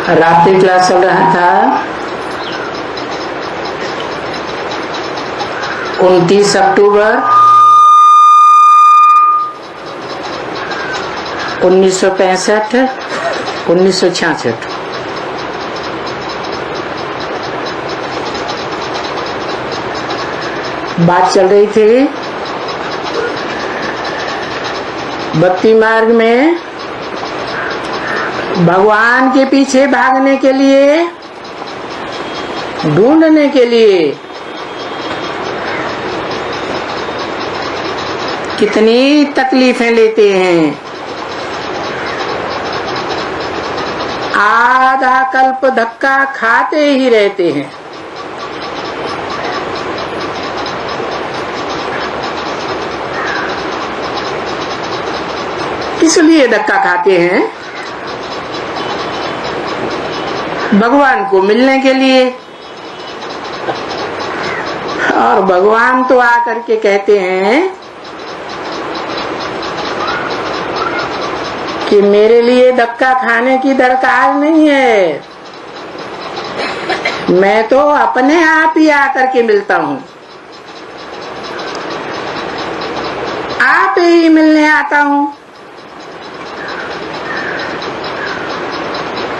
रात्रि क्लास चल रहा था। 29 अक्टूबर 1965 1966। बात चल रही थी भक्ति मार्ग में भगवान के पीछे भागने के लिए, ढूंढने के लिए कितनी तकलीफें लेते हैं। आधा कल्प धक्का खाते ही रहते हैं। किस लिए धक्का खाते हैं? भगवान को मिलने के लिए। और भगवान तो आकर के कहते हैं कि मेरे लिए धक्का खाने की दरकार नहीं है, मैं तो अपने आप ही आकर के मिलता हूँ, आप ही मिलने आता हूँ।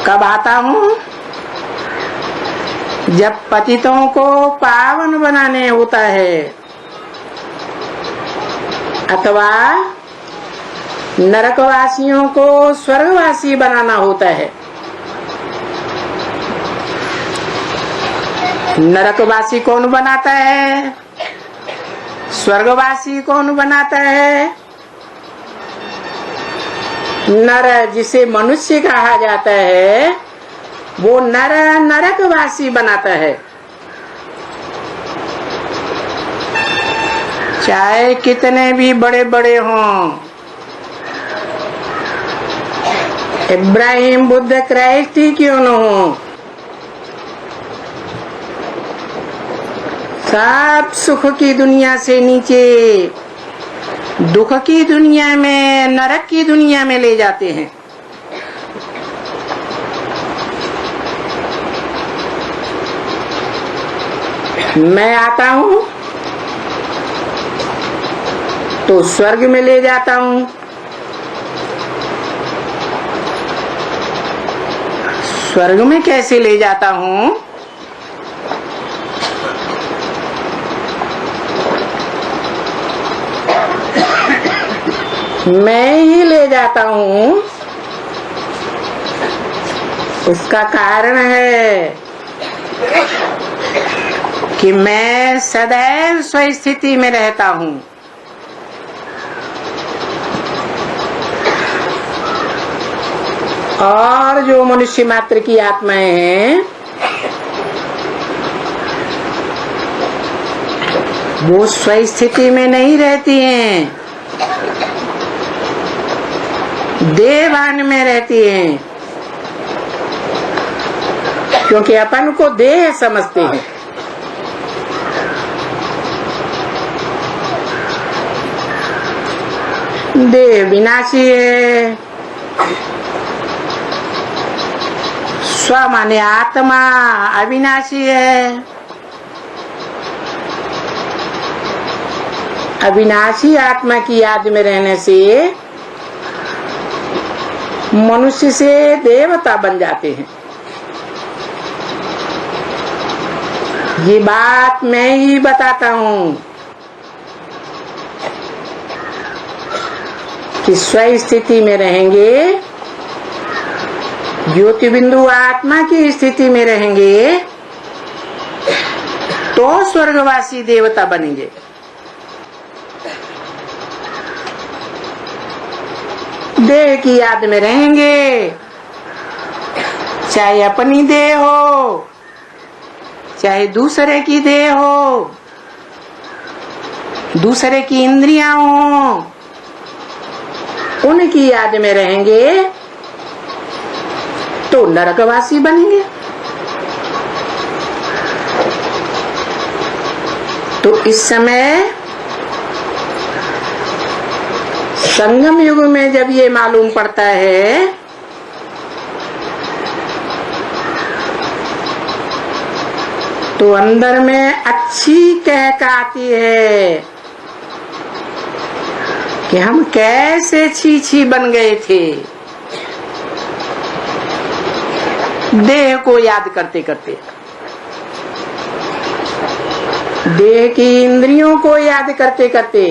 कब आता हूँ? जब पतितों को पावन बनाने होता है अथवा नरकवासियों को स्वर्गवासी बनाना होता है। नरकवासी कौन बनाता है? स्वर्गवासी कौन बनाता है? नर जिसे मनुष्य कहा जाता है वो नर नरकवासी बनाता है। चाहे कितने भी बड़े बड़े हों, इब्राहिम बुद्ध क्राइस्ट ही क्यों न हो, सब सुख की दुनिया से नीचे दुख की दुनिया में, नरक की दुनिया में ले जाते हैं। मैं आता हूँ तो स्वर्ग में ले जाता हूँ, स्वर्ग में कैसे ले जाता हूँ? मैं ही ले जाता हूँ। उसका कारण है कि मैं सदैव स्वस्थिति में रहता हूँ। और जो मनुष्य मात्र की आत्माएं हैं वो स्वस्थिति में नहीं रहती हैं, देहभान में रहती हैं, क्योंकि अपन को देह समझते हैं। देह विनाशी है, स्व माने आत्मा अविनाशी है। अविनाशी आत्मा की याद में रहने से मनुष्य से देवता बन जाते हैं। ये बात मैं ही बताता हूँ कि स्व स्थिति में रहेंगे, ज्योति बिंदु आत्मा की स्थिति में रहेंगे तो स्वर्गवासी देवता बनेंगे। देह की याद में रहेंगे, चाहे अपनी देह हो चाहे दूसरे की देह हो, दूसरे की इंद्रियां हो, उनकी याद में रहेंगे तो नरकवासी बनेंगे। तो इस समय संगम युग में जब ये मालूम पड़ता है तो अंदर में अच्छी कहकाती है कि हम कैसे छी छी बन गए थे, देह को याद करते करते, देह की इंद्रियों को याद करते करते,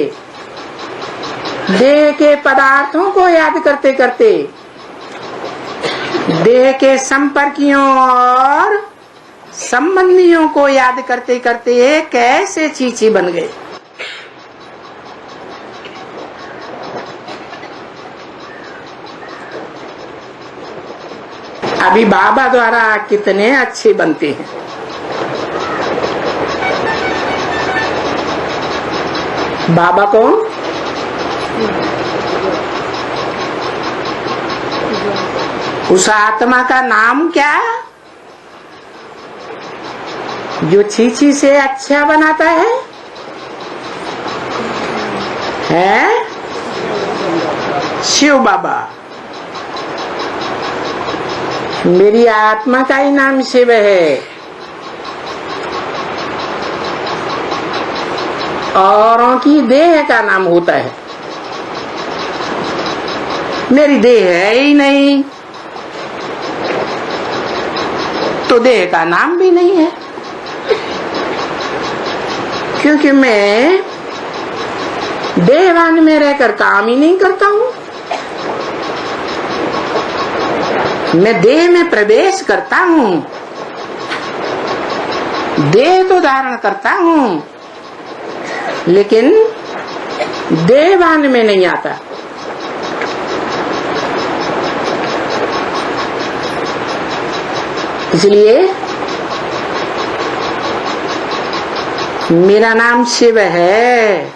देह के पदार्थों को याद करते करते, देह के संपर्कियों और संबंधियों को याद करते करते कैसे छी छी बन गए। अभी बाबा द्वारा कितने अच्छे बनते हैं। बाबा कौन? उस आत्मा का नाम क्या, जो छी से अच्छा बनाता है? शिव बाबा। मेरी आत्मा का ही नाम शिव है, औरों की देह का नाम होता है। मेरी देह है ही नहीं, तो देह का नाम भी नहीं है, क्योंकि मैं देहवान में रहकर काम ही नहीं करता हूँ। मैं देह में प्रवेश करता हूँ, देह तो धारण करता हूँ, लेकिन देहवान में नहीं आता। इसलिए मेरा नाम शिव है।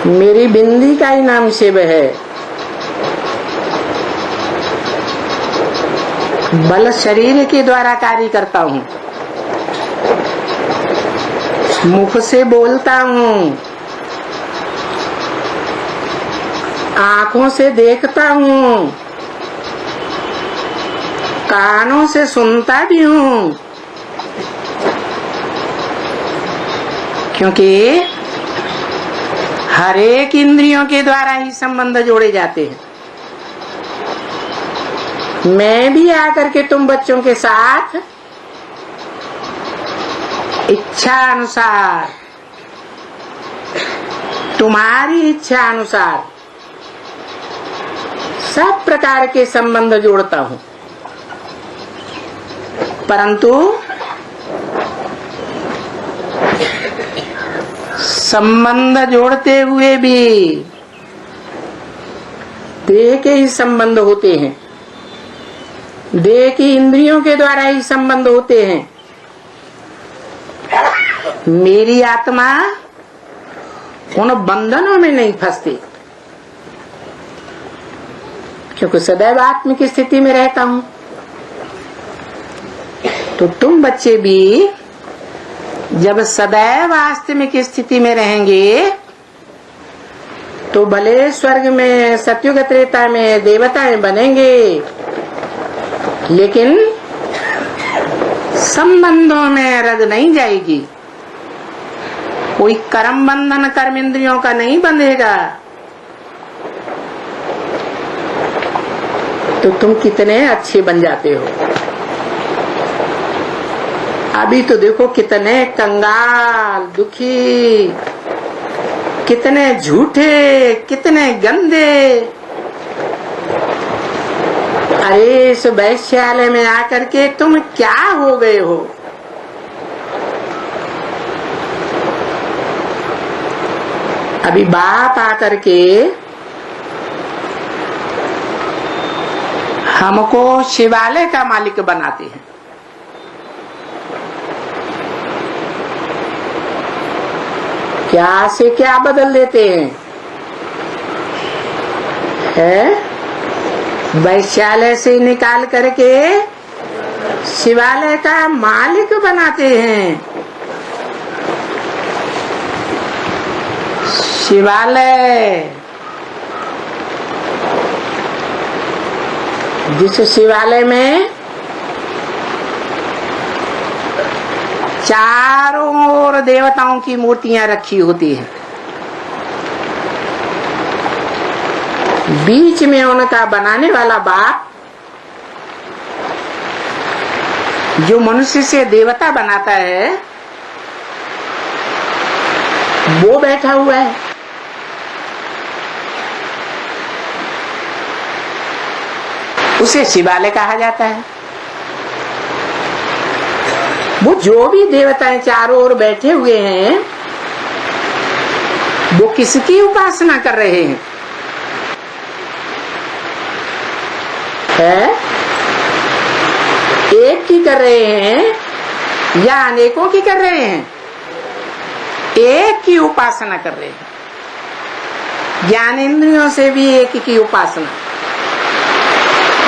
मेरी बिंदी का ही नाम शिव है। बल शरीर के द्वारा कार्य करता हूँ, मुख से बोलता हूँ, आँखों से देखता हूँ, कानों से सुनता भी हूँ, क्योंकि हर एक इंद्रियों के द्वारा ही संबंध जोड़े जाते हैं। मैं भी आकर के तुम बच्चों के साथ इच्छा अनुसार, तुम्हारी इच्छा अनुसार सब प्रकार के संबंध जोड़ता हूँ, परंतु संबंध जोड़ते हुए भी देह के ही संबंध होते हैं, देह की इंद्रियों के द्वारा ही संबंध होते हैं। मेरी आत्मा उन बंधनों में नहीं फंसती, क्योंकि सदैव आत्म की स्थिति में रहता हूँ। तो तुम बच्चे भी जब सदैव आत्मिक स्थिति में रहेंगे, तो भले स्वर्ग में सत्युग त्रेता में देवताएं बनेंगे, लेकिन संबंधों में रग नहीं जाएगी। कोई कर्म बंधन कर्म इंद्रियों का नहीं बंधेगा। तो तुम कितने अच्छे बन जाते हो। अभी तो देखो कितने कंगाल, दुखी, कितने झूठे, कितने गंदे। अरे इस वैश्यालय में आकर के तुम क्या हो गए हो। अभी बाप आकर के हमको शिवालय का मालिक बनाते हैं। क्या से क्या बदल देते हैं, वैश्यालय से निकाल करके शिवालय का मालिक बनाते हैं। शिवालय, जिस शिवालय में चारों ओर देवताओं की मूर्तियां रखी होती हैं, बीच में उनका बनाने वाला बाप जो मनुष्य से देवता बनाता है वो बैठा हुआ है। उसे शिवालय कहा जाता है। वो जो भी देवताएं चारों ओर बैठे हुए हैं वो किसकी उपासना कर रहे हैं? एक की कर रहे हैं या अनेकों की कर रहे हैं? एक की उपासना कर रहे हैं। ज्ञानेंद्रियों से भी एक की उपासना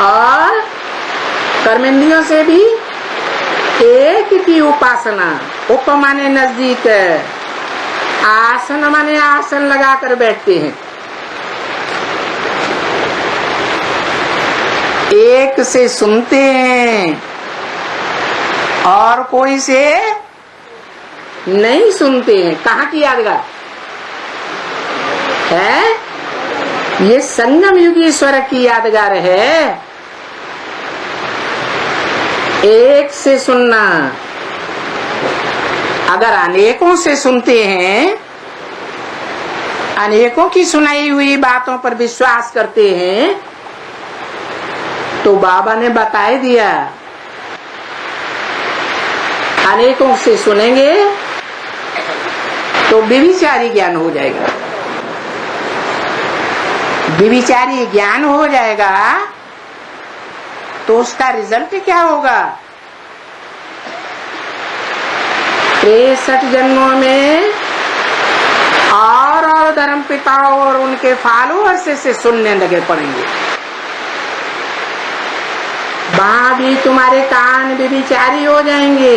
और कर्मेंद्रियों से भी एक की उपासना। उप माने नजदीक, आसन माने आसन लगाकर बैठते हैं। एक से सुनते हैं और कोई से नहीं सुनते हैं। कहाँ की यादगार है? ये संगम युगी स्वर की यादगार है। एक से सुनना। अगर अनेकों से सुनते हैं, अनेकों की सुनाई हुई बातों पर विश्वास करते हैं, तो बाबा ने बता दिया अनेकों से सुनेंगे तो व्यभिचारी ज्ञान हो जाएगा। व्यभिचारी ज्ञान हो जाएगा तो उसका रिजल्ट क्या होगा? 63 जन्मों में और धर्म पिताओं और उनके फॉलोअर्स से सुनने लगे पड़ेंगे। वहां भी तुम्हारे कान व्यभिचारी हो जाएंगे,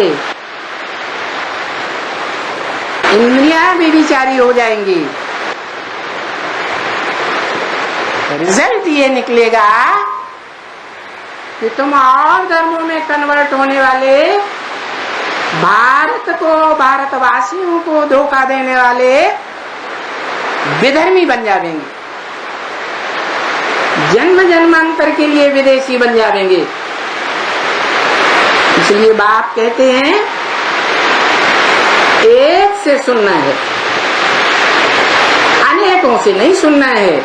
इंद्रियां व्यभिचारी हो जाएंगी। रिजल्ट ये निकलेगा कि तुम और धर्मों में कन्वर्ट होने वाले, भारत को, भारतवासियों को धोखा देने वाले विधर्मी बन जाएंगे, जन्म जन्मांतर के लिए विदेशी बन जाएंगे। इसलिए बाप कहते हैं एक से सुनना है, अनेकों से नहीं सुनना है।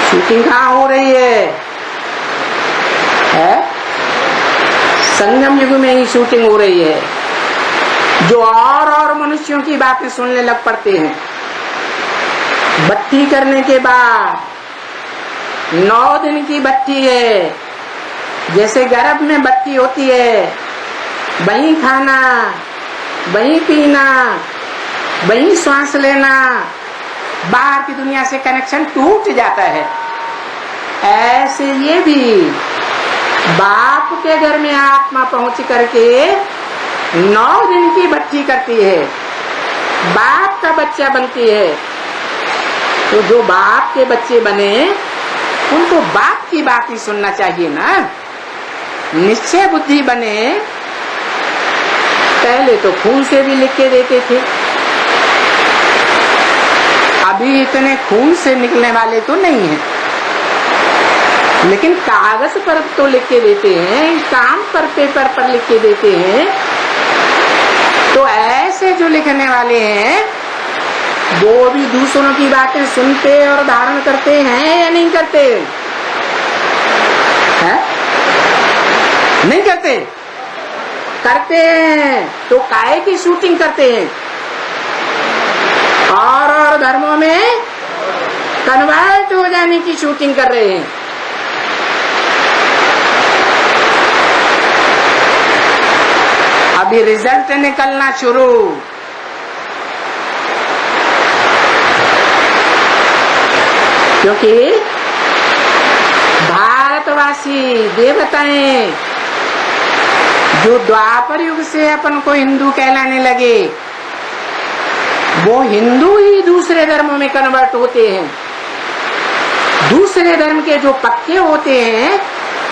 शूटिंग कहाँ हो रही है? संगम युग में ही शूटिंग हो रही है। जो और मनुष्यों की बातें सुनने लग पड़ते हैं। बत्ती करने के बाद 9 दिन की बत्ती है, जैसे गर्भ में बत्ती होती है, वहीं खाना, वहीं पीना, वहीं सांस लेना, बाहर की दुनिया से कनेक्शन टूट जाता है। ऐसे ये भी बाप के घर में आत्मा पहुंच करके 9 दिन की बत्ती करती है, बाप का बच्चा बनती है। तो जो बाप के बच्चे बने उनको बाप की बात ही सुनना चाहिए ना। निश्चय बुद्धि बने, पहले तो खून से भी लिख के देते थे, अभी इतने खून से निकलने वाले तो नहीं है, लेकिन कागज पर तो लिख के देते हैं, काम पर पेपर पर लिख के देते हैं। तो ऐसे जो लिखने वाले हैं वो भी दूसरों की बातें सुनते और धारण करते हैं या नहीं करते हैं? नहीं करते? करते हैं तो काहे की शूटिंग करते हैं और धर्मों में कन्वर्ट हो जाने की शूटिंग कर रहे हैं। अभी रिजल्ट निकलना शुरू। क्योंकि भारतवासी देवताएं जो द्वापर युग से अपन को हिंदू कहलाने लगे, वो हिंदू ही दूसरे धर्मों में कन्वर्ट होते हैं। दूसरे धर्म के जो पक्के होते हैं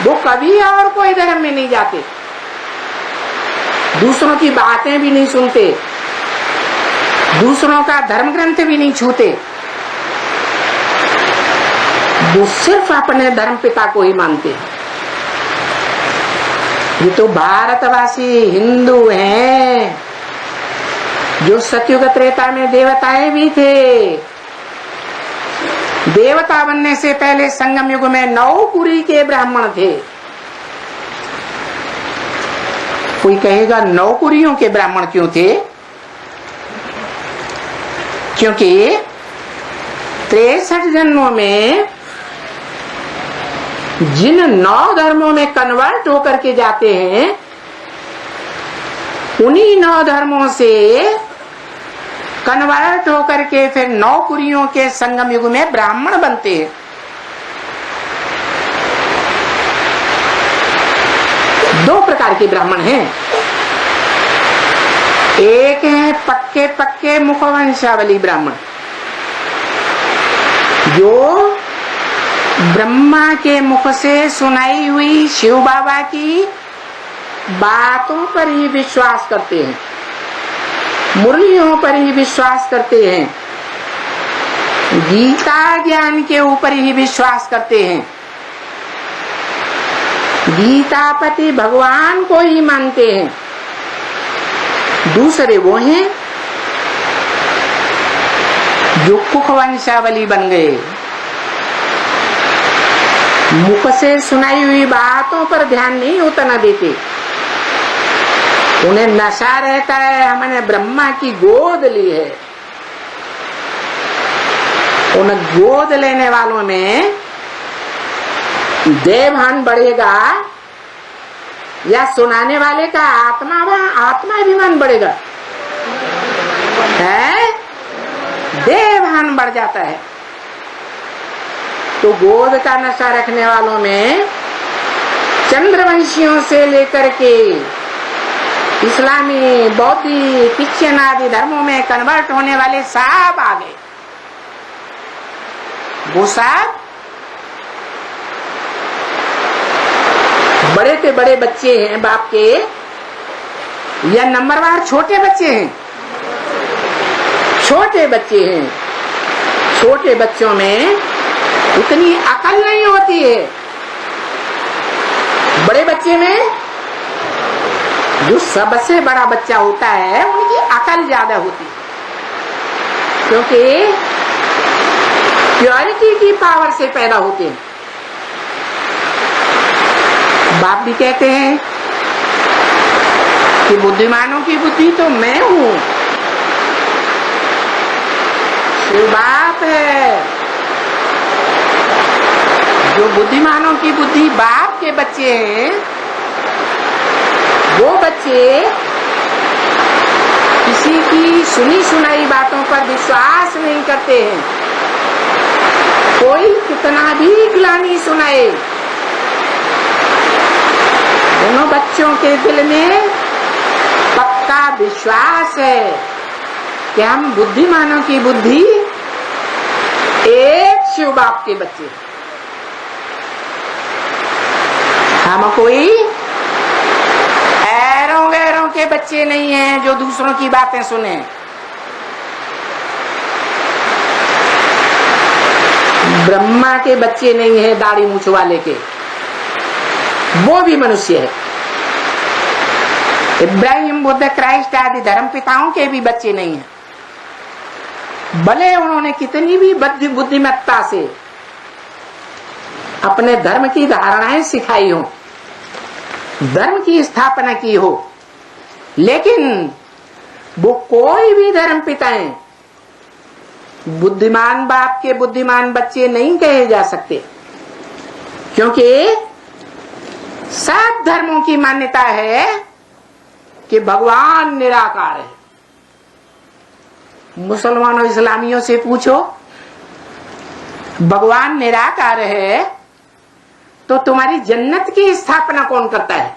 वो कभी और कोई धर्म में नहीं जाते। दूसरों की बातें भी नहीं सुनते, दूसरों का धर्म ग्रंथ भी नहीं छूते, वो सिर्फ अपने धर्म पिता को ही मानते हैं। ये तो भारतवासी हिंदू हैं जो सतयुग त्रेता में देवताएं भी थे। देवता बनने से पहले संगम युग में 9 कुरी के ब्राह्मण थे। कोई कहेगा 9 कुरियों के ब्राह्मण क्यों थे? क्योंकि 63 जन्मों में जिन 9 धर्मों में कन्वर्ट होकर के जाते हैं, उन्हीं 9 धर्मों से कन्वर्ट होकर के फिर 9 कुरियों के संगम युग में ब्राह्मण बनते हैं। दो प्रकार के ब्राह्मण हैं। एक है पक्के पक्के मुखवंशावली ब्राह्मण, जो ब्रह्मा के मुख से सुनाई हुई शिव बाबा की बातों पर ही विश्वास करते हैं, मुरलियों पर ही विश्वास करते हैं, गीता ज्ञान के ऊपर ही विश्वास करते हैं, गीतापति भगवान को ही मानते हैं। दूसरे वो हैं जो कुखवंशावली बन गए, मुख से सुनाई हुई बातों पर ध्यान नहीं उतना देते। उन्हें नशा रहता है हमने ब्रह्मा की गोद ली है। उन गोद लेने वालों में देवभान बढ़ेगा या सुनाने वाले का आत्माभिमान बढ़ेगा? है, देवभान बढ़ जाता है। तो गोद का नशा रखने वालों में चंद्रवंशियों से लेकर के इस्लामी, बौद्धी, क्रिश्चियन आदि धर्मों में कन्वर्ट होने वाले सब आ गए। वो सब बड़े से बड़े बच्चे हैं बाप के या नंबरवार छोटे बच्चे हैं? छोटे बच्चे हैं। छोटे बच्चों में उतनी अकल नहीं होती है। बड़े बच्चे में जो सबसे बड़ा बच्चा होता है उनकी अकल ज्यादा होती है, क्योंकि प्योरिटी की पावर से पैदा होते हैं। बाप भी कहते हैं कि बुद्धिमानों की बुद्धि तो मैं हूं। शिव बाप है। जो बुद्धिमानों की बुद्धि बाप के बच्चे हैं, वो बच्चे किसी की सुनी सुनाई बातों पर विश्वास नहीं करते हैं। कोई कितना भी ग्लानि सुनाए, दोनों बच्चों के दिल में पक्का विश्वास है कि हम बुद्धिमानों की बुद्धि एक शिव बाप के बच्चे। हम कोई ऐरों गैरों के बच्चे नहीं हैं जो दूसरों की बातें सुने। ब्रह्मा के बच्चे नहीं है दाढ़ी मूछ वाले के, वो भी मनुष्य है। इब्राहिम, बुद्ध, क्राइस्ट आदि धर्म पिताओं के भी बच्चे नहीं हैं। भले उन्होंने कितनी भी बुद्धिमत्ता से अपने धर्म की धारणाएं सिखाई हो, धर्म की स्थापना की हो, लेकिन वो कोई भी धर्म पिताएं बुद्धिमान बाप के बुद्धिमान बच्चे नहीं कहे जा सकते, क्योंकि सब धर्मों की मान्यता है कि भगवान निराकार है। मुसलमानों इस्लामियों से पूछो, भगवान निराकार है तो तुम्हारी जन्नत की स्थापना कौन करता है?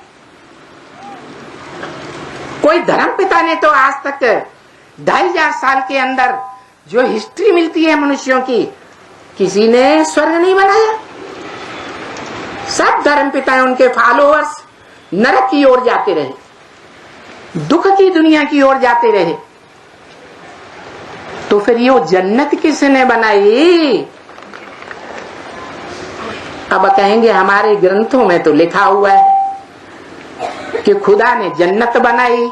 कोई धर्म पिता ने तो आज तक 2500 साल के अंदर जो हिस्ट्री मिलती है मनुष्यों की, किसी ने स्वर्ग नहीं बनाया। सब धर्म पिता उनके फॉलोअर्स नरक की ओर जाते रहे। दुख की दुनिया की ओर जाते रहे, तो फिर ये जन्नत किसने बनाई? अब कहेंगे हमारे ग्रंथों में तो लिखा हुआ है कि खुदा ने जन्नत बनाई,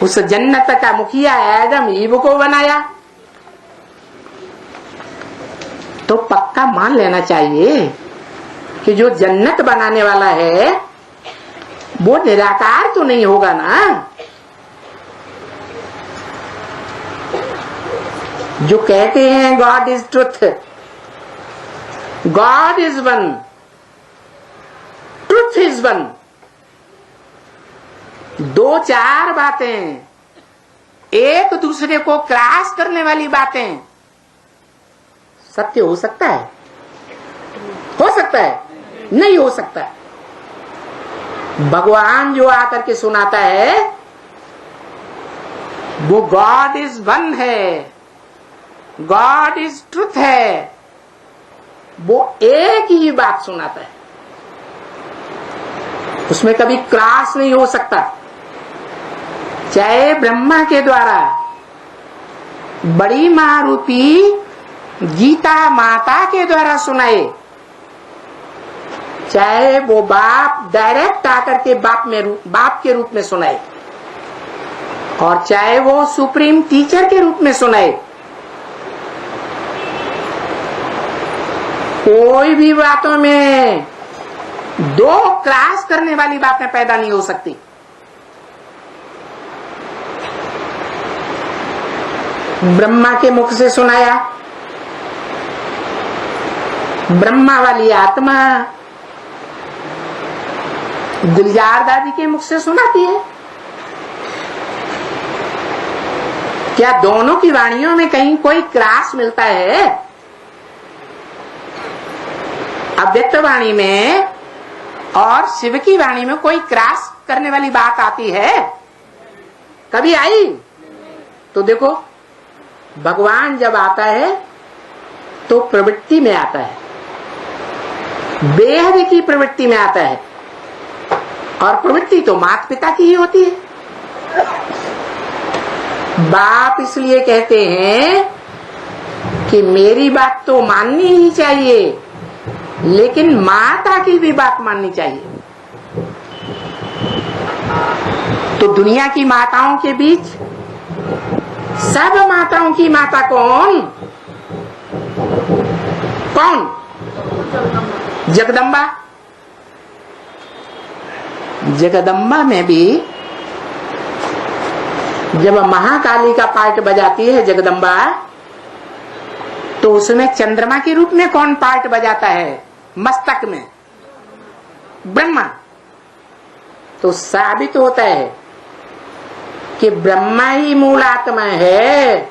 उस जन्नत का मुखिया आदम ईव को बनाया। तो पक्का मान लेना चाहिए कि जो जन्नत बनाने वाला है वो निराकार तो नहीं होगा ना। जो कहते हैं God is truth, God is one, truth is one, दो चार बातें एक दूसरे को क्रॉस करने वाली बातें सत्य हो सकता है? हो सकता है? नहीं हो सकता है। भगवान जो आकर के सुनाता है वो गॉड इज वन है, गॉड इज ट्रुथ है, वो एक ही बात सुनाता है, उसमें कभी क्रॉस नहीं हो सकता। चाहे ब्रह्मा के द्वारा बड़ी मां रूपी गीता माता के द्वारा सुनाए, चाहे वो बाप डायरेक्ट आकर के बाप के रूप में सुनाए, और चाहे वो सुप्रीम टीचर के रूप में सुनाए, कोई भी बातों में दो क्रॉस करने वाली बातें पैदा नहीं हो सकती। ब्रह्मा के मुख से सुनाया, ब्रह्मा वाली आत्मा गुलजार दादी के मुख से सुनाती है। क्या दोनों की वाणियों में कहीं कोई क्रॉस मिलता है? अव्यक्त वाणी में और शिव की वाणी में कोई क्रॉस करने वाली बात आती है? कभी आई? तो देखो, भगवान जब आता है तो प्रवृत्ति में आता है, बेहद की प्रवृत्ति में आता है, और प्रवृत्ति तो माता पिता की ही होती है। बाप इसलिए कहते हैं कि मेरी बात तो माननी ही चाहिए, लेकिन माता की भी बात माननी चाहिए। तो दुनिया की माताओं के बीच सब माताओं की माता कौन? कौन? जगदम्बा। जगदम्बा में भी जब महाकाली का पार्ट बजाती है जगदम्बा, तो उसमें चंद्रमा के रूप में कौन पार्ट बजाता है? मस्तक में ब्रह्मा। तो साबित होता है कि ब्रह्मा ही मूल आत्मा है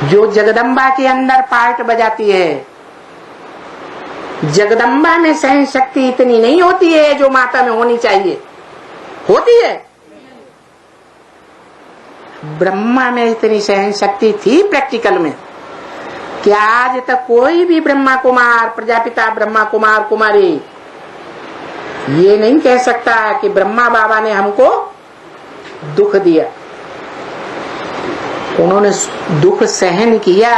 जो जगदम्बा के अंदर पार्ट बजाती है। जगदम्बा में सहन शक्ति इतनी नहीं होती है जो माता में होनी चाहिए। होती है? ब्रह्मा में इतनी सहन शक्ति थी प्रैक्टिकल में कि आज तक कोई भी ब्रह्मा कुमार, प्रजापिता ब्रह्मा कुमार कुमारी ये नहीं कह सकता कि ब्रह्मा बाबा ने हमको दुख दिया। उन्होंने दुख सहन किया।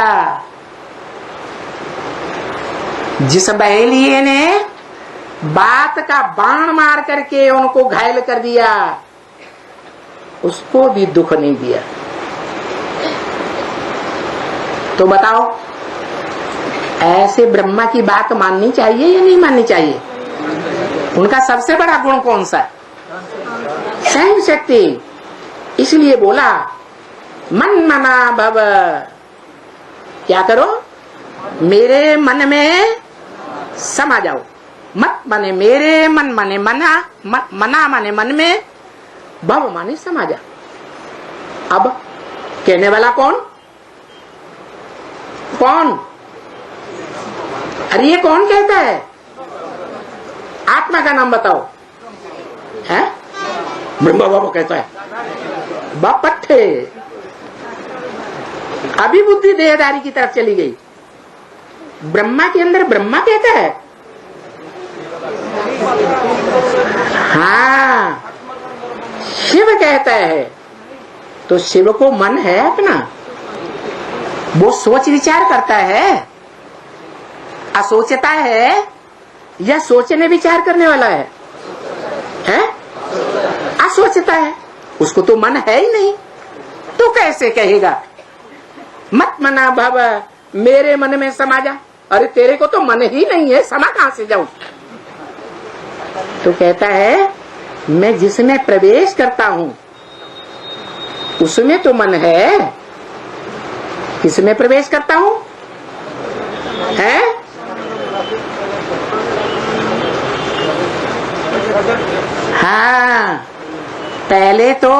जिस बहेलिये ने बात का बाण मार करके उनको घायल कर दिया, उसको भी दुख नहीं दिया। तो बताओ, ऐसे ब्रह्मा की बात माननी चाहिए या नहीं माननी चाहिए? उनका सबसे बड़ा गुण कौन सा है? सहन शक्ति। इसलिए बोला मन मना भव। क्या करो? मेरे मन में समा जाओ। मत माने मेरे, मन माने मना, मना माने मन में, भव माने समा जा। अब कहने वाला कौन? कौन? अरे ये कौन कहता है? आत्मा का नाम बताओ। है? ब्रह्मा बाबा कहता है। बापट्ठे। अभी बुद्धि देहदारी की तरफ चली गई। ब्रह्मा के अंदर ब्रह्मा कहता हाँ, शिव कहता है तो शिव को मन है अपना, वो सोच विचार करता है, असोचता है या सोचने विचार करने वाला है? असोचता है, उसको तो मन है ही नहीं, तो कैसे कहेगा मत मना भव मेरे मन में समा जा? अरे तेरे को तो मन ही नहीं है, समा कहां से जाऊं? तो कहता है मैं जिसमें प्रवेश करता हूं उसमें तो मन है। किसमें प्रवेश करता हूं? है? हाँ, पहले तो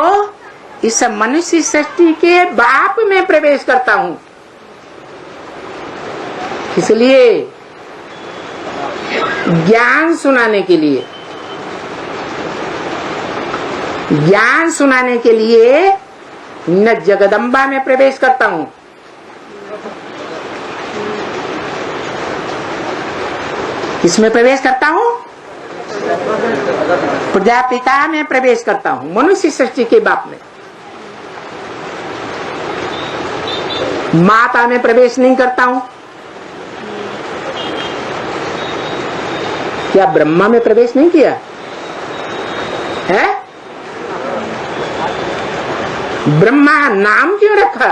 इस मनुष्य सृष्टि के बाप में प्रवेश करता हूं। इसलिए ज्ञान सुनाने के लिए, ज्ञान सुनाने के लिए न जगदम्बा में प्रवेश करता हूं, किसमें प्रवेश करता हूं? प्रजापिता में प्रवेश करता हूं, मनुष्य सृष्टि के बाप में। माता में प्रवेश नहीं करता हूं। क्या ब्रह्मा में प्रवेश नहीं किया है? ब्रह्मा नाम क्यों रखा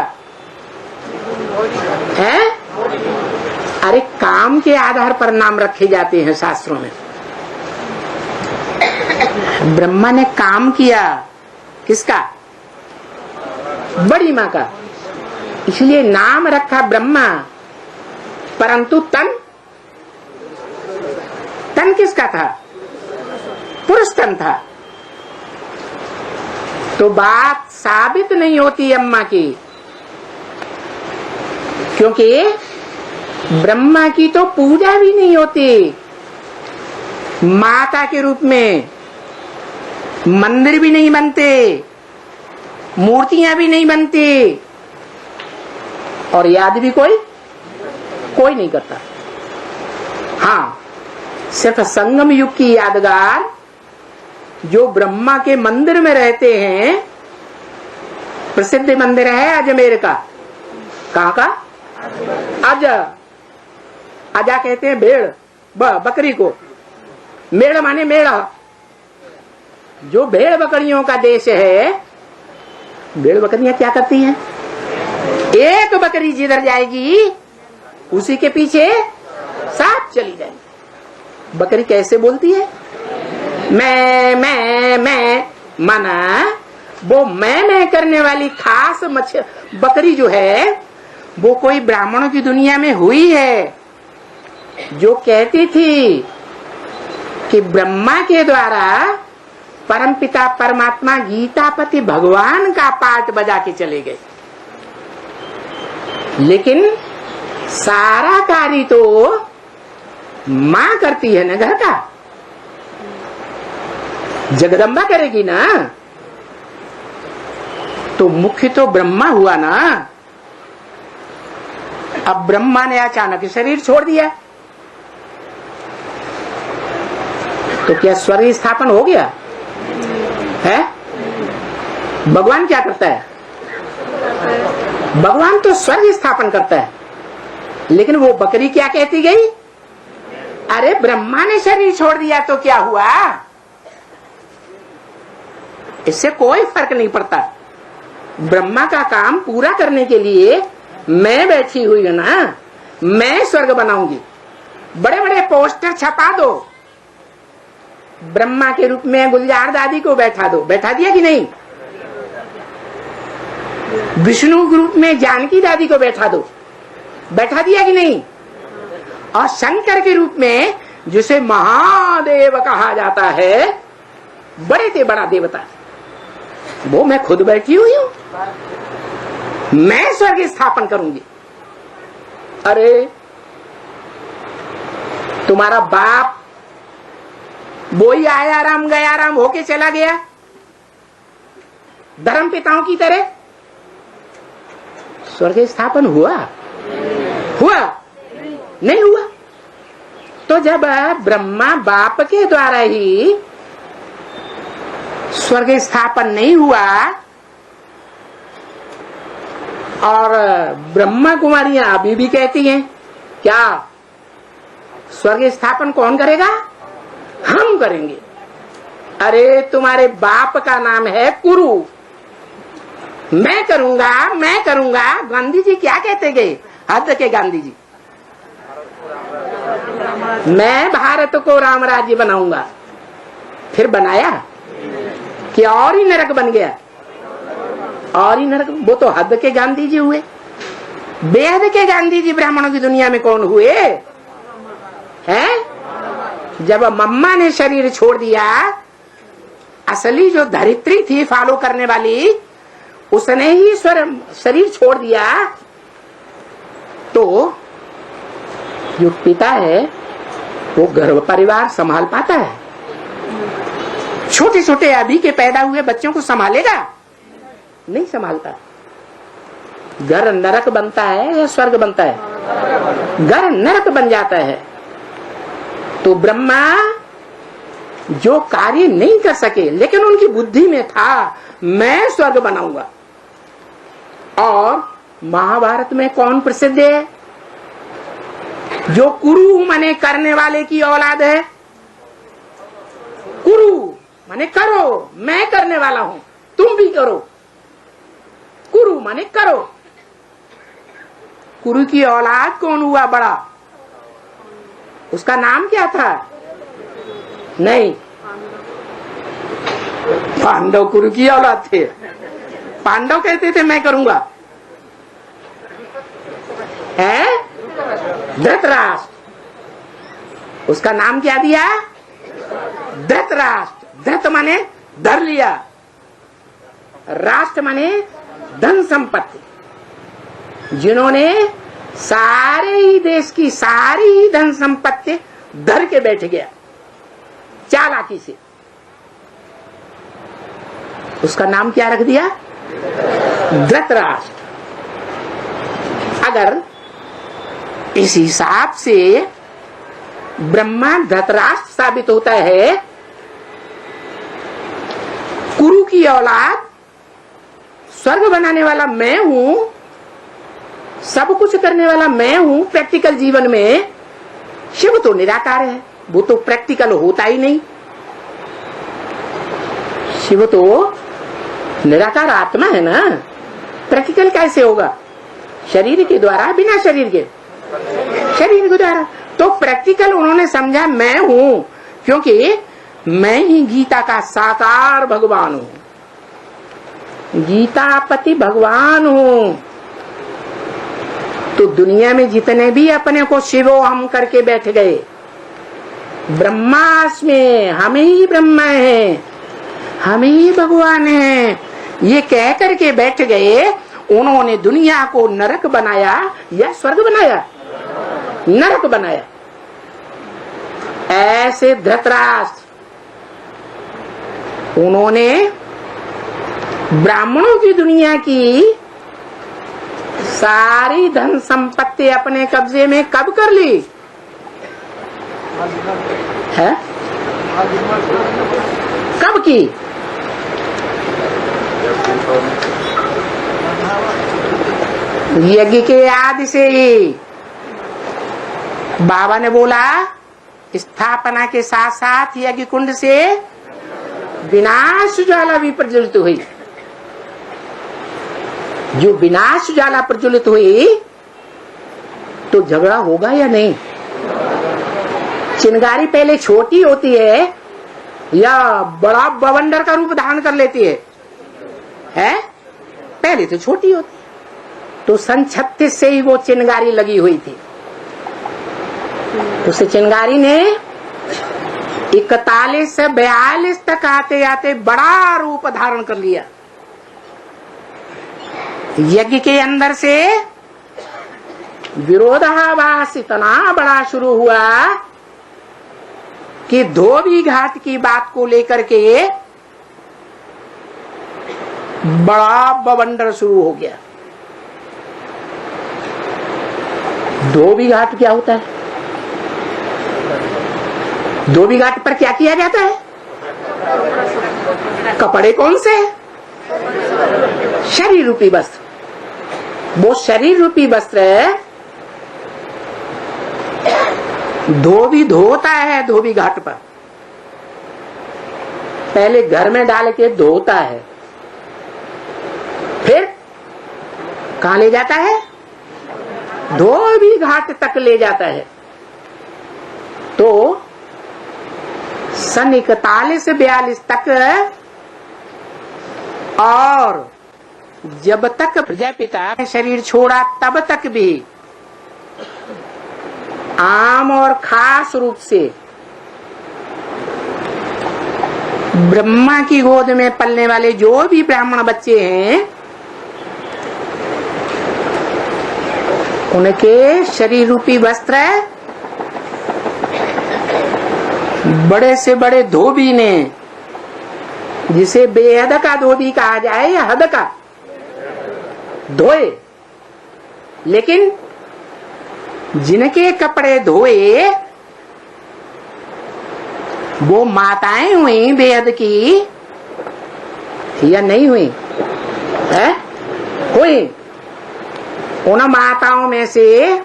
है? अरे काम के आधार पर नाम रखे जाते हैं शास्त्रों में। ब्रह्मा ने काम किया, किसका? बड़ी माँ का, इसलिए नाम रखा ब्रह्मा। परंतु तन किसका था? पुरुष तन था। तो बात साबित नहीं होती अम्मा की, क्योंकि ब्रह्मा की तो पूजा भी नहीं होती। माता के रूप में मंदिर भी नहीं बनते, मूर्तियां भी नहीं बनती, और याद भी कोई नहीं करता। हाँ, सिर्फ संगम युग की यादगार जो ब्रह्मा के मंदिर में रहते हैं, प्रसिद्ध मंदिर है अजमेर का। कहाँ का? आजा कहते हैं भेड़, बकरी को। मेड़ माने मेढ़ा। जो भेड़ बकरियों का देश है, भेड़ बकरियां क्या करती हैं? एक बकरी जिधर जाएगी उसी के पीछे 7 चली जाएगी। बकरी कैसे बोलती है? मैं माना वो मैं करने वाली खास बकरी जो है वो कोई ब्राह्मणों की दुनिया में हुई है, जो कहती थी कि ब्रह्मा के द्वारा परमपिता परमात्मा गीतापति भगवान का पाठ बजा के चले गए। लेकिन सारा कार्य तो मां करती है ना, घर का। जगदम्बा करेगी ना, तो मुख्य तो ब्रह्मा हुआ ना। अब ब्रह्मा ने अचानक शरीर छोड़ दिया तो क्या स्वर्ग स्थापन हो गया है? भगवान क्या करता है? भगवान तो स्वर्ग स्थापन करता है, लेकिन वो बकरी क्या कहती गई? अरे ब्रह्मा ने शरीर छोड़ दिया तो क्या हुआ? इससे कोई फर्क नहीं पड़ता। ब्रह्मा का काम पूरा करने के लिए मैं बैठी हुई हूं ना, मैं स्वर्ग बनाऊंगी। बड़े बड़े पोस्टर छपा दो, ब्रह्मा के रूप में गुलजार दादी को बैठा दो, बैठा दिया कि नहीं? विष्णु के रूप में जानकी दादी को बैठा दो, बैठा दिया कि नहीं? और शंकर के रूप में जिसे महादेव कहा जाता है, बड़े से बड़ा देवता, वो मैं खुद बैठी हुई हूं। मैं स्वर्ग स्थापन करूंगी। अरे तुम्हारा बाप वो ही आया राम गया राम होके चला गया, धर्म पिताओं की तरह। स्वर्ग स्थापन हुआ नहीं हुआ? तो जब ब्रह्मा बाप के द्वारा ही स्वर्ग स्थापन नहीं हुआ और ब्रह्मा कुमारियां अभी भी कहती हैं क्या स्वर्ग स्थापन कौन करेगा? हम करेंगे। अरे तुम्हारे बाप का नाम है कुरु, मैं करूंगा मैं करूंगा। गांधी जी क्या कहते गए? हद के गांधी जी, मैं भारत को राम राज्य बनाऊंगा। फिर बनाया कि और ही नरक बन गया? और ही नरक। वो तो हद के गांधी जी हुए। बेहद के गांधी जी ब्राह्मणों की दुनिया में कौन हुए हैं? जब मम्मा ने शरीर छोड़ दिया, असली जो धरित्री थी फॉलो करने वाली, उसने ही शरीर छोड़ दिया, तो जो पिता है वो घर परिवार संभाल पाता है? छोटे छोटे अभी के पैदा हुए बच्चों को संभालेगा? नहीं संभालता। घर नरक बनता है या स्वर्ग बनता है? घर नरक बन जाता है। तो ब्रह्मा जो कार्य नहीं कर सके, लेकिन उनकी बुद्धि में था मैं स्वर्ग बनाऊंगा। और महाभारत में कौन प्रसिद्ध है? जो कुरु माने करने वाले की औलाद है। कुरु माने करो, मैं करने वाला हूं, तुम भी करो। कुरु माने करो। कुरु की औलाद कौन हुआ बड़ा? उसका नाम क्या था? नहीं, पांडव कुरु की औलाद थे। पांडव कहते थे मैं करूंगा, है धृतराष्ट्र। उसका नाम क्या दिया? धृतराष्ट्र। धृत माने धर लिया, राष्ट्र माने धन संपत्ति। जिन्होंने सारे ही देश की सारी ही धन संपत्ति धर के बैठ गया चालाकी से, उसका नाम क्या रख दिया? धृतराष्ट्र। अगर इस हिसाब से ब्रह्मा धृतराष्ट्र साबित होता है, कुरु की औलाद, स्वर्ग बनाने वाला मैं हूं, सब कुछ करने वाला मैं हूं प्रैक्टिकल जीवन में। शिव तो निराकार है, वो तो प्रैक्टिकल होता ही नहीं। शिव तो निराकार आत्मा है ना, प्रैक्टिकल कैसे होगा? शरीर के द्वारा, बिना शरीर के, शरीर के द्वारा। तो प्रैक्टिकल उन्होंने समझा मैं हूं, क्योंकि मैं ही गीता का साकार भगवान हूं, गीतापति भगवान हूं। तो दुनिया में जितने भी अपने को शिवो हम करके बैठ गए, ब्रह्मास्मि, हम ही ब्रह्मा हैं, हम ही भगवान हैं, ये कह करके बैठ गए, उन्होंने दुनिया को नरक बनाया या स्वर्ग बनाया? नरक बनाया। ऐसे धृतराष्ट्र, उन्होंने ब्राह्मणों की दुनिया की सारी धन संपत्ति अपने कब्जे में कब कर ली है? कब की? यज्ञ के आदि से ही। बाबा ने बोला स्थापना के साथ साथ यज्ञ कुंड से विनाश ज्वाला भी प्रज्वलित हुई। जो विनाश ज्वाला प्रज्वलित हुई तो झगड़ा होगा या नहीं? चिंगारी पहले छोटी होती है या बड़ा बवंडर का रूप धारण कर लेती है? पहले तो छोटी होती। तो सन 36 से ही वो चिंगारी लगी हुई थी। उस चिंगारी ने 41 से 42 तक आते आते बड़ा रूप धारण कर लिया। यज्ञ के अंदर से विरोधाभास इतना बड़ा शुरू हुआ कि धोबी घाट की बात को लेकर के बड़ा बवंडर शुरू हो गया। धोबी घाट क्या होता है? धोबी घाट पर क्या किया जाता है? कपड़े कौन से? शरीर रूपी वस्त्र। वो शरीर रूपी वस्त्र धोबी धोता है धोबी घाट पर, पहले घर में डाल के धोता है, फिर कहाँ ले जाता है? धोबी घाट तक ले जाता है। तो सन 41-42 तक और जब तक प्रजापिता ने शरीर छोड़ा तब तक भी आम और खास रूप से ब्रह्मा की गोद में पलने वाले जो भी ब्राह्मण बच्चे हैं उनके शरीर रूपी वस्त्र बड़े से बड़े धोबी ने, जिसे बेहद का धोबी कहा जाए या हद का, धोए। लेकिन जिनके कपड़े धोए वो माताएं हुई बेहद की या नहीं हुई? है हुई। उन माताओं में से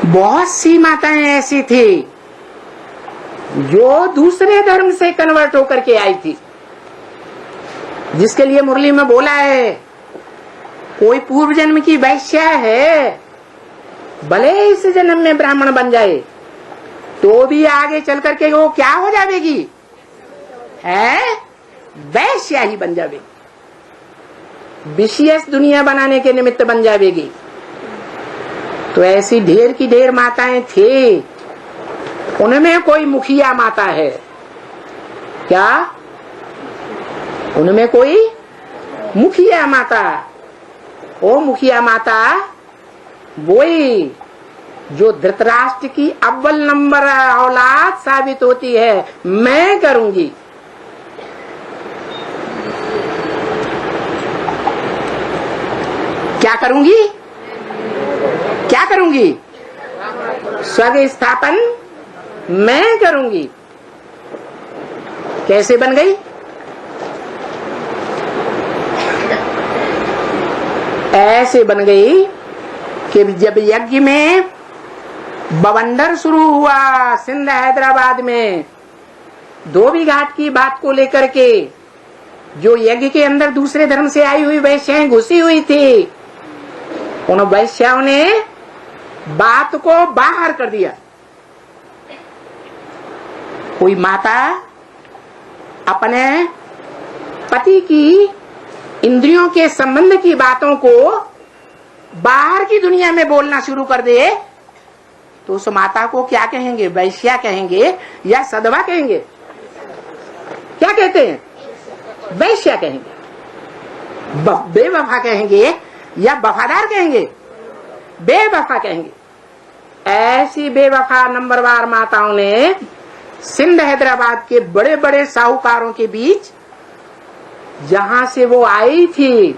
बहुत सी माताएं ऐसी थी जो दूसरे धर्म से कन्वर्ट होकर के आई थी, जिसके लिए मुरली में बोला है कोई पूर्व जन्म की वैश्या है, भले इस जन्म में ब्राह्मण बन जाए तो भी आगे चल करके वो क्या हो जाएगी? है वैश्या ही बन जाएगी, विशेष दुनिया बनाने के निमित्त बन जाएगी। तो ऐसी ढेर की ढेर माताएं थी। उनमें कोई मुखिया माता है क्या? उनमें कोई मुखिया माता? ओ मुखिया माता वही जो धृतराष्ट्र की अव्वल नंबर औलाद साबित होती है। मैं करूंगी, क्या करूंगी? क्या करूंगी? स्वर्ग स्थापन मैं करूंगी। कैसे बन गई? ऐसे बन गई कि जब यज्ञ में बवंडर शुरू हुआ सिंध हैदराबाद में, धोबी घाट की बात को लेकर के जो यज्ञ के अंदर दूसरे धर्म से आई हुई वैश्याएं घुसी हुई थी, उन वैश्याओं ने बात को बाहर कर दिया। कोई माता अपने पति की इंद्रियों के संबंध की बातों को बाहर की दुनिया में बोलना शुरू कर दे तो उस माता को क्या कहेंगे? वैश्या कहेंगे या सदवा कहेंगे? क्या कहते हैं? वैश्या कहेंगे। बेवफा कहेंगे या वफादार कहेंगे? बेवफा कहेंगे। ऐसी बेवफा नंबरवार माताओं ने सिंध हैदराबाद के बड़े बड़े साहूकारों के बीच, जहां से वो आई थी,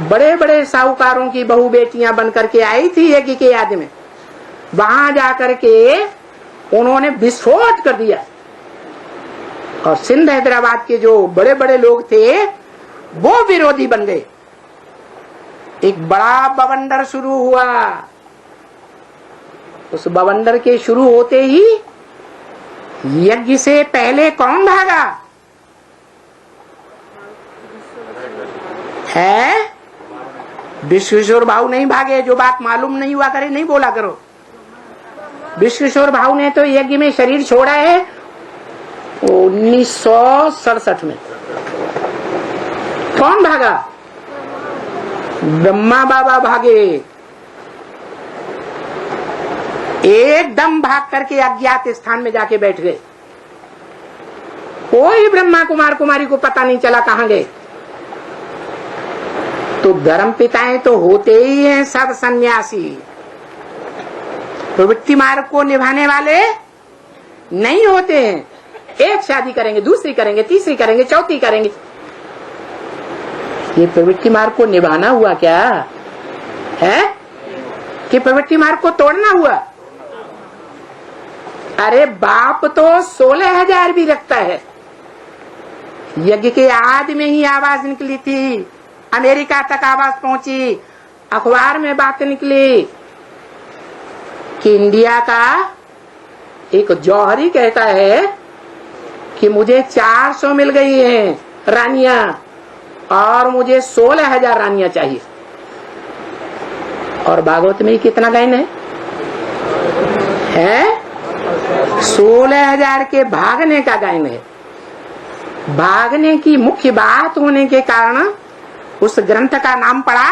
बड़े बड़े साहूकारों की बहू बेटियां बनकर के आई थी यज्ञ के याद में, वहां जाकर के उन्होंने विस्फोट कर दिया। और सिंध हैदराबाद के जो बड़े बड़े लोग थे वो विरोधी बन गए। एक बड़ा बवंडर शुरू हुआ। उस बवंडर के शुरू होते ही यज्ञ से पहले कौन भागा? है विश्वेश्वर भाऊ नहीं भागे। जो बात मालूम नहीं हुआ करे नहीं बोला करो। विश्वेश्वर भाऊ ने तो यज्ञ में शरीर छोड़ा है 1967 में। कौन भागा? ब्रह्मा बाबा भागे। एकदम भाग करके अज्ञात स्थान में जाके बैठ गए। कोई ब्रह्मा कुमार कुमारी को पता नहीं चला कहां गए। तो धर्म पिताएं तो होते ही हैं सब सन्यासी, प्रवृत्ति मार्ग को निभाने वाले नहीं होते हैं। एक शादी करेंगे, दूसरी करेंगे, तीसरी करेंगे, चौथी करेंगे। ये प्रवृत्ति मार्ग को निभाना हुआ क्या है कि प्रवृत्ति मार्ग को तोड़ना हुआ? अरे बाप तो 16,000 भी रखता है यज्ञ के आदि में ही आवाज निकली थी, अमेरिका तक आवाज पहुंची, अखबार में बात निकली कि इंडिया का एक जौहरी कहता है कि मुझे 400 मिल गई हैं रानियां और मुझे 16,000 रानियां चाहिए। और भागवत में कितना गायन है? 16,000 के भागने का गायन है। भागने की मुख्य बात होने के कारण उस ग्रंथ का नाम पड़ा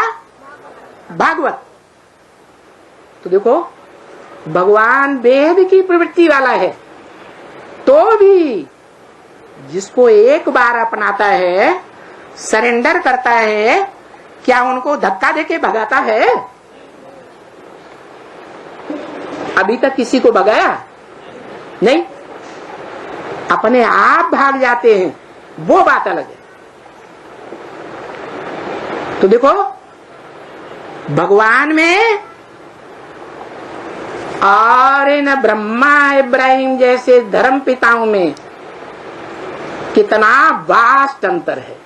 भागवत। तो देखो, भगवान वेद की प्रवृत्ति वाला है, तो भी जिसको एक बार अपनाता है, सरेंडर करता है, क्या उनको धक्का देके भगाता है? अभी तक किसी को भगाया नहीं, अपने आप भाग जाते हैं, वो बात अलग है। तो देखो, भगवान में और इन ब्रह्मा इब्राहिम जैसे धर्म पिताओं में कितना वास्ट अंतर है।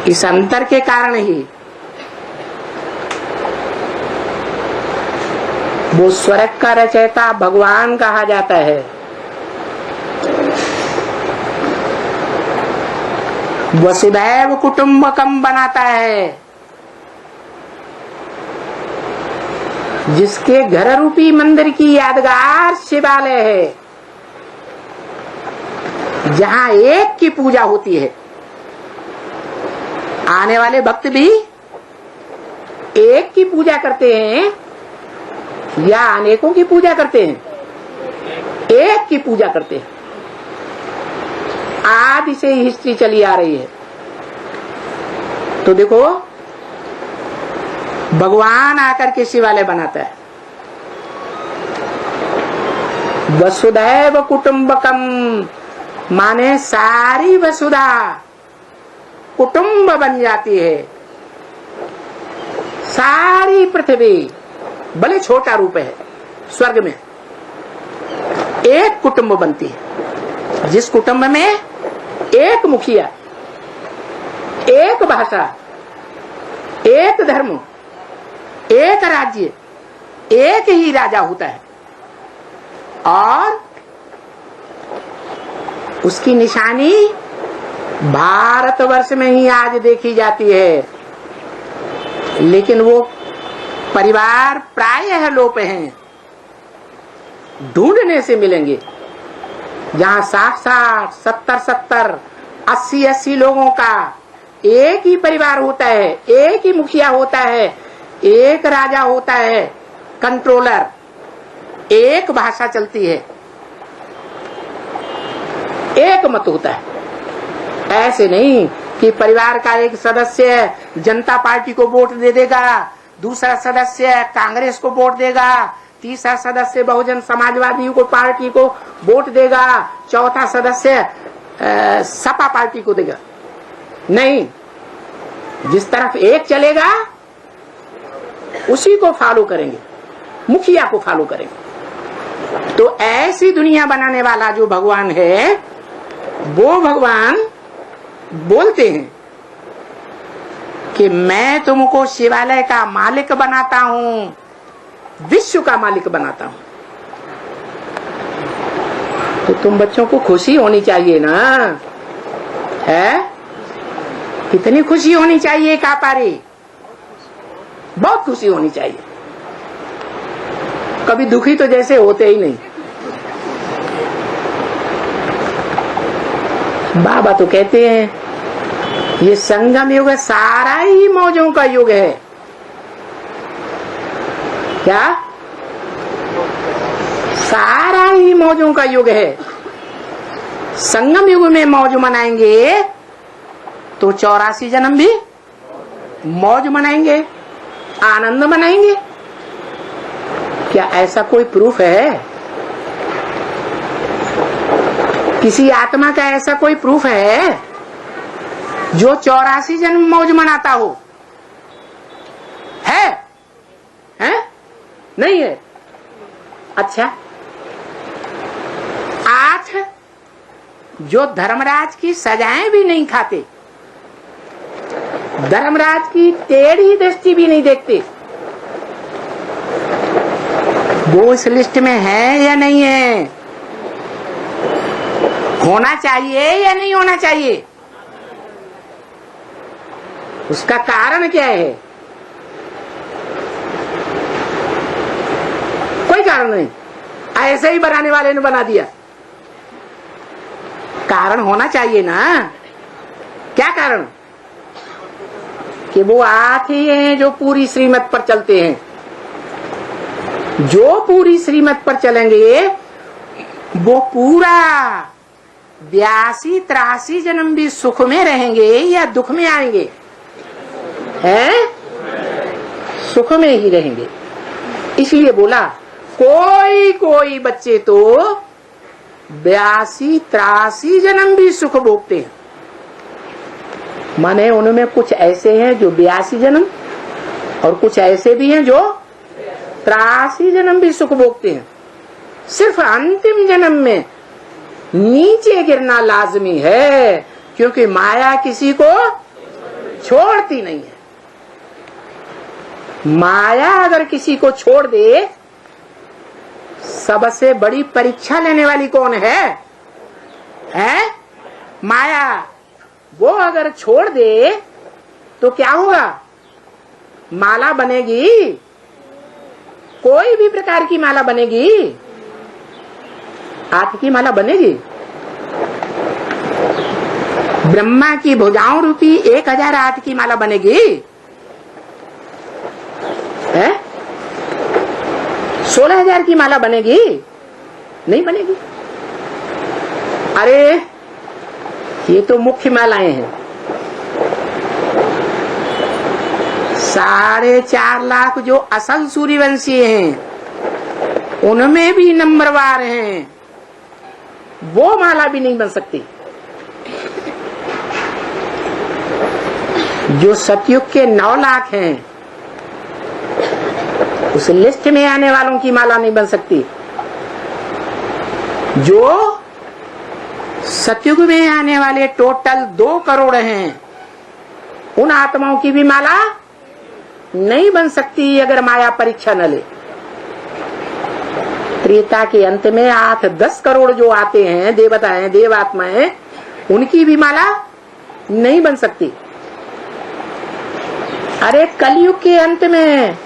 इस अंतर के कारण ही वो स्वर्ग का रचयिता भगवान कहा जाता है। वसुधैव कुटुंबकम बनाता है, जिसके घर रूपी मंदिर की यादगार शिवालय है, जहां एक की पूजा होती है। आने वाले भक्त भी एक की पूजा करते हैं या अनेकों की पूजा करते हैं? एक की पूजा करते हैं। आदि से हिस्ट्री चली आ रही है। तो देखो, भगवान आकर के शिवालय बनाता है। वसुधैव कुटुंबकम माने सारी वसुधा कुटुंब बन जाती है। सारी पृथ्वी, भले छोटा रूप है, स्वर्ग में एक कुटुंब बनती है, जिस कुटुंब में एक मुखिया, एक भाषा, एक धर्म, एक राज्य, एक ही राजा होता है। और उसकी निशानी भारतवर्ष में ही आज देखी जाती है। लेकिन वो परिवार प्रायः लोप हैं। ढूंढने से मिलेंगे जहां 60-60, 70-70, 80-80 लोगों का एक ही परिवार होता है, एक ही मुखिया होता है, एक राजा होता है, कंट्रोलर, एक भाषा चलती है, एक मत होता है। ऐसे नहीं कि परिवार का एक सदस्य जनता पार्टी को वोट दे देगा, दूसरा सदस्य कांग्रेस को वोट देगा, तीसरा सदस्य बहुजन समाजवादी को पार्टी को वोट देगा, चौथा सदस्य सपा पार्टी को देगा। नहीं, जिस तरफ एक चलेगा उसी को फॉलो करेंगे, मुखिया को फॉलो करेंगे। तो ऐसी दुनिया बनाने वाला जो भगवान है, वो भगवान बोलते हैं कि मैं तुमको शिवालय का मालिक बनाता हूँ, विश्व का मालिक बनाता हूँ। तो तुम बच्चों को खुशी होनी चाहिए ना, है? कितनी खुशी होनी चाहिए कापारी, बहुत खुशी होनी चाहिए। कभी दुखी तो जैसे होते ही नहीं। बाबा तो कहते हैं ये संगम युग सारा ही मौजों का युग है। क्या? सारा ही मौजों का युग है। संगम युग में मौज मनाएंगे तो 84 जन्म भी मौज मनाएंगे, आनंद मनाएंगे। क्या ऐसा कोई प्रूफ है? किसी आत्मा का ऐसा कोई प्रूफ है जो 84 जन्म मौज मनाता हो? है? नहीं है। अच्छा, 8 जो धर्मराज की सजाएं भी नहीं खाते, धर्मराज की टेढ़ी दृष्टि भी नहीं देखते, वो इस लिस्ट में है या नहीं है? होना चाहिए या नहीं होना चाहिए? उसका कारण क्या है? कोई कारण नहीं, ऐसे ही बनाने वाले ने बना दिया। कारण होना चाहिए ना। क्या कारण? कि वो 8 ही हैं जो पूरी श्रीमत पर चलते हैं। जो पूरी श्रीमत पर चलेंगे वो पूरा 82-83 जन्म भी सुख में रहेंगे या दुख में आएंगे? हैं? सुख में ही रहेंगे। इसलिए बोला कोई कोई बच्चे तो 82-83 जन्म भी सुख भोगते हैं। माने उनमें कुछ ऐसे हैं जो 82 जन्म और कुछ ऐसे भी हैं जो 83 जन्म भी सुख भोगते हैं। सिर्फ अंतिम जन्म में नीचे गिरना लाजमी है, क्योंकि माया किसी को छोड़ती नहीं है। माया अगर किसी को छोड़ दे, सबसे बड़ी परीक्षा लेने वाली कौन है? माया। वो अगर छोड़ दे तो क्या होगा? माला बनेगी, कोई भी प्रकार की माला बनेगी। हाथ की माला बनेगी। ब्रह्मा की भुजाओं रूपी 1000 हाथ की माला बनेगी? है? 16,000 की माला बनेगी? नहीं बनेगी। अरे ये तो मुख्य मालाएं हैं। 4.5 लाख जो असल सूर्यवंशी हैं, उनमें भी नंबरवार हैं, वो माला भी नहीं बन सकती। जो सतयुग के 9 लाख हैं, उस लिस्ट में आने वालों की माला नहीं बन सकती। जो सतयुग में आने वाले टोटल 2 करोड़ हैं, उन आत्माओं की भी माला नहीं बन सकती अगर माया परीक्षा न ले। त्रेता के अंत में 8-10 करोड़ जो आते हैं, देवताएं, देवात्माएं, उनकी भी माला नहीं बन सकती। अरे कलयुग के अंत में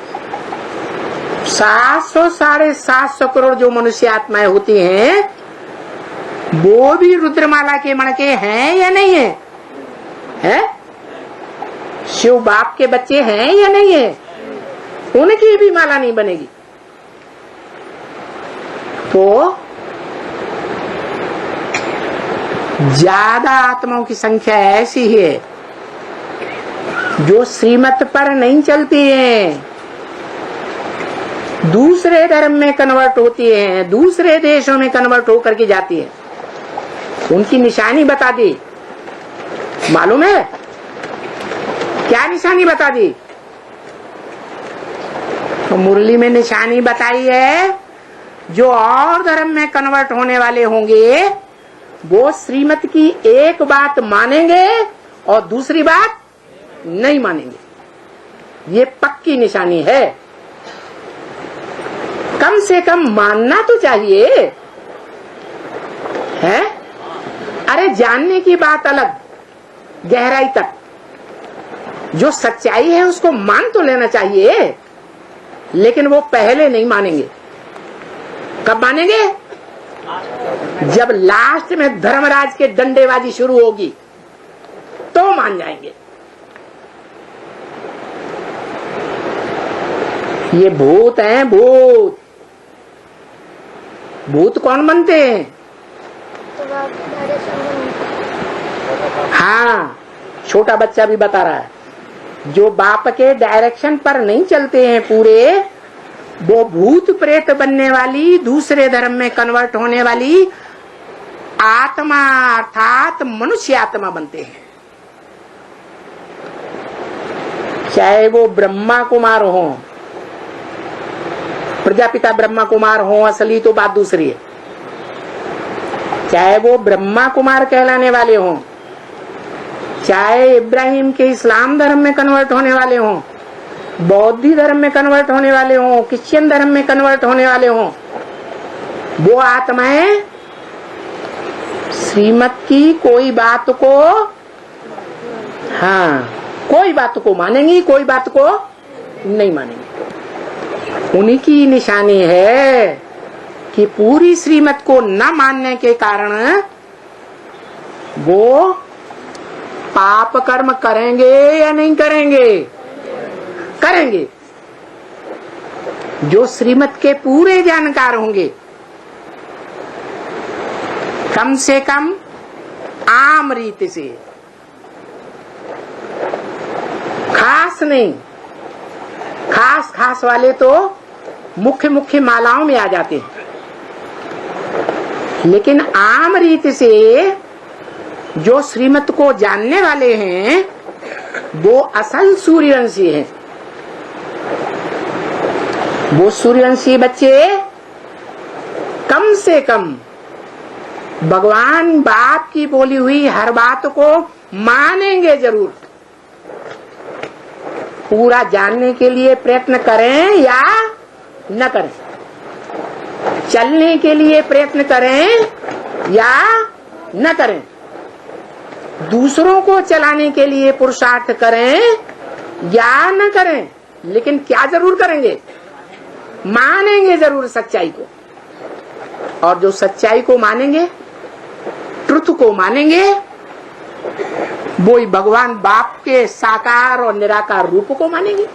700-750 करोड़ जो मनुष्य आत्माएं होती हैं, वो भी रुद्रमाला के मणके हैं या नहीं है? है? शिव बाप के बच्चे हैं या नहीं है? उनकी भी माला नहीं बनेगी। तो ज्यादा आत्माओं की संख्या ऐसी है जो श्रीमत पर नहीं चलती हैं, दूसरे धर्म में कन्वर्ट होती हैं, दूसरे देशों में कन्वर्ट होकर के जाती है। उनकी निशानी बता दी। मालूम है क्या निशानी बता दी? तो मुरली में निशानी बताई है, जो और धर्म में कन्वर्ट होने वाले होंगे वो श्रीमत की एक बात मानेंगे और दूसरी बात नहीं मानेंगे। ये पक्की निशानी है। कम से कम मानना तो चाहिए, है? अरे जानने की बात अलग, गहराई तक जो सच्चाई है उसको मान तो लेना चाहिए, लेकिन वो पहले नहीं मानेंगे। कब मानेंगे? जब लास्ट में धर्मराज के डंडेबाजी शुरू होगी तो मान जाएंगे। ये भूत हैं, भूत। भूत कौन बनते हैं? हाँ, छोटा बच्चा भी बता रहा है, जो बाप के डायरेक्शन पर नहीं चलते हैं पूरे, वो भूत प्रेत बनने वाली, दूसरे धर्म में कन्वर्ट होने वाली आत्मा अर्थात मनुष्य आत्मा बनते हैं। चाहे वो ब्रह्मा कुमार हो, प्रजापिता ब्रह्मा कुमार हो, असली तो बात दूसरी है। चाहे वो ब्रह्मा कुमार कहलाने वाले हों, चाहे इब्राहिम के इस्लाम धर्म में कन्वर्ट होने वाले हों, बौद्ध धर्म में कन्वर्ट होने वाले हों, क्रिश्चियन धर्म में कन्वर्ट होने वाले हों, वो आत्माएं श्रीमत की कोई बात को, हाँ, कोई बात को मानेंगी, कोई बात को नहीं मानेंगी। उन्हीं की निशानी है कि पूरी श्रीमत को न मानने के कारण वो पाप कर्म करेंगे या नहीं करेंगे? करेंगे। जो श्रीमत के पूरे जानकार होंगे, कम से कम आम रीति से, खास नहीं, खास खास वाले तो मुख्य मुख्य मालाओं में आ जाते हैं, लेकिन आम रीति से जो श्रीमत को जानने वाले हैं वो असल सूर्यवंशी हैं। वो सूर्यवंशी बच्चे कम से कम भगवान बाप की बोली हुई हर बात को मानेंगे जरूर। पूरा जानने के लिए प्रयत्न करें या न करें, चलने के लिए प्रयत्न करें या न करें, दूसरों को चलाने के लिए पुरुषार्थ करें या न करें, लेकिन क्या जरूर करेंगे? मानेंगे जरूर सच्चाई को। और जो सच्चाई को मानेंगे, ट्रुथ को मानेंगे, वो ही भगवान बाप के साकार और निराकार रूप को मानेंगे,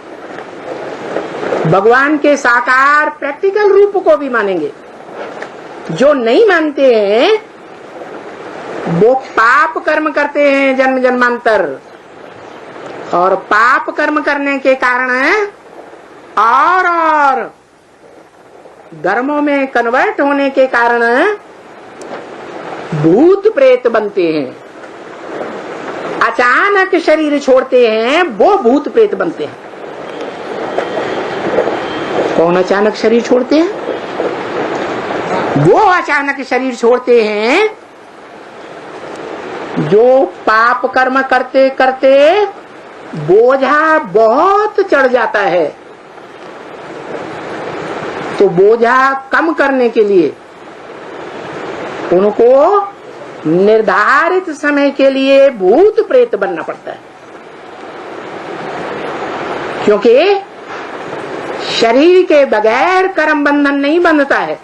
भगवान के साकार प्रैक्टिकल रूप को भी मानेंगे। जो नहीं मानते हैं वो पाप कर्म करते हैं जन्म जन्मांतर, और पाप कर्म करने के कारण और धर्मों में कन्वर्ट होने के कारण भूत प्रेत बनते हैं। अचानक शरीर छोड़ते हैं वो भूत प्रेत बनते हैं। कौन अचानक शरीर छोड़ते हैं? वो अचानक शरीर छोड़ते हैं जो पाप कर्म करते करते बोझा बहुत चढ़ जाता है, तो बोझा कम करने के लिए उनको निर्धारित समय के लिए भूत प्रेत बनना पड़ता है, क्योंकि शरीर के बगैर कर्म बंधन नहीं बंधता है,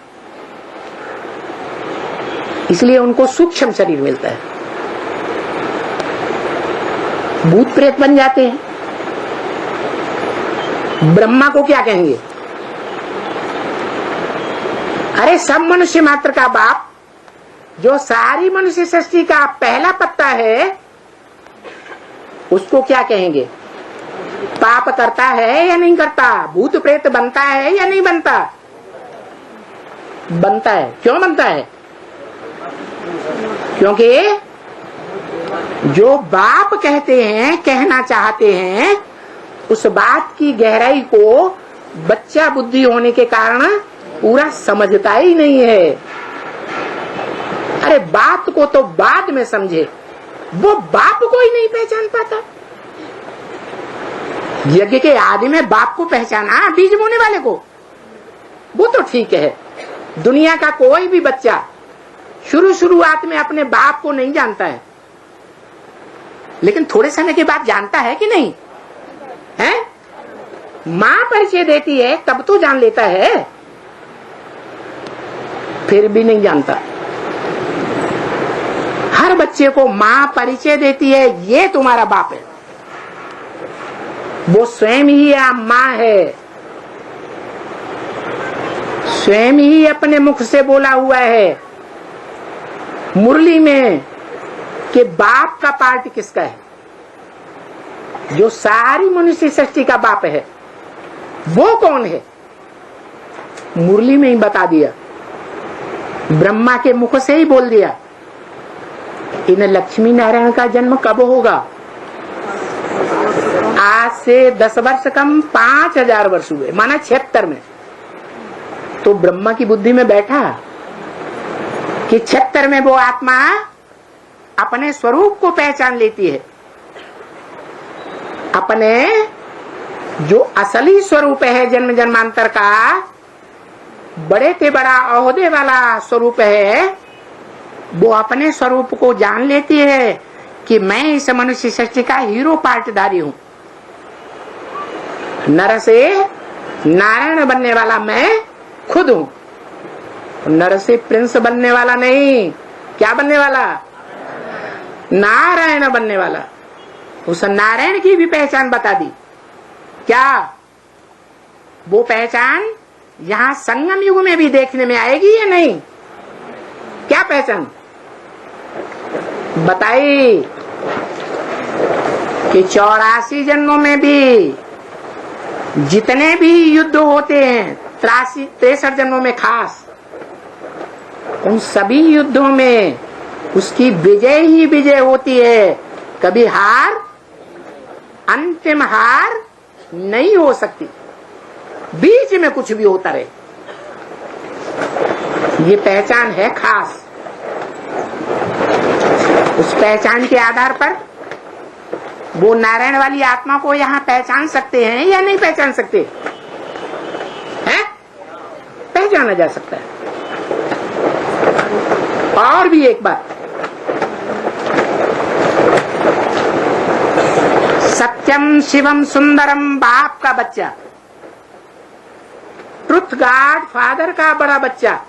इसलिए उनको सूक्ष्म शरीर मिलता है। भूत प्रेत बन जाते हैं। ब्रह्मा को क्या कहेंगे? अरे सब मनुष्य मात्र का बाप, जो सारी मनुष्य सृष्टि का पहला पत्ता है, उसको क्या कहेंगे? पाप करता है या नहीं करता? भूत प्रेत बनता है या नहीं बनता? बनता है। क्यों बनता है? क्योंकि जो बाप कहते हैं, कहना चाहते हैं, उस बात की गहराई को बच्चा बुद्धि होने के कारण पूरा समझता ही नहीं है। अरे बात को तो बाद में समझे, वो बाप को ही नहीं पहचान पाता। यज्ञ के आदि में बाप को पहचाना, बीज बोने वाले को, वो तो ठीक है। दुनिया का कोई भी बच्चा शुरुआत में अपने बाप को नहीं जानता है, लेकिन थोड़े समय के बाद जानता है कि नहीं है? माँ परिचय देती है तब तो जान लेता है, फिर भी नहीं जानता। हर बच्चे को माँ परिचय देती है, ये तुम्हारा बाप है। वो स्वयं ही माँ है, स्वयं ही अपने मुख से बोला हुआ है मुरली में कि बाप का पार्ट किसका है। जो सारी मनुष्य सृष्टि का बाप है वो कौन है? मुरली में ही बता दिया, ब्रह्मा के मुख से ही बोल दिया। इन लक्ष्मी नारायण का जन्म कब होगा? आज से 10 वर्ष कम 5000 वर्ष हुए, माना 76 में। तो ब्रह्मा की बुद्धि में बैठा कि 76 में वो आत्मा अपने स्वरूप को पहचान लेती है, अपने जो असली स्वरूप है जन्म जन्मांतर का, बड़े से बड़ा ओहदे वाला स्वरूप है, वो अपने स्वरूप को जान लेती है कि मैं इस मनुष्य सृष्टि का हीरो पार्टधारी हूं। नर से नारायण बनने वाला मैं खुद हूं, नर से प्रिंस बनने वाला नहीं। क्या बनने वाला? नारायण बनने वाला। उस नारायण की भी पहचान बता दी। क्या वो पहचान यहां संगम युग में भी देखने में आएगी या नहीं? क्या पहचान बताई कि 84 जन्मों में भी जितने भी युद्ध होते हैं, 63 जन्मों में खास, उन सभी युद्धों में उसकी विजय ही विजय होती है। कभी हार, अंतिम हार नहीं हो सकती, बीच में कुछ भी होता रहे। ये पहचान है खास। उस पहचान के आधार पर वो नारायण वाली आत्मा को यहाँ पहचान सकते हैं या नहीं पहचान सकते हैं? पहचाना जा सकता है। और भी एक बात, सत्यम शिवम सुंदरम बाप का बच्चा, ट्रुथ गॉड फादर का बड़ा बच्चा,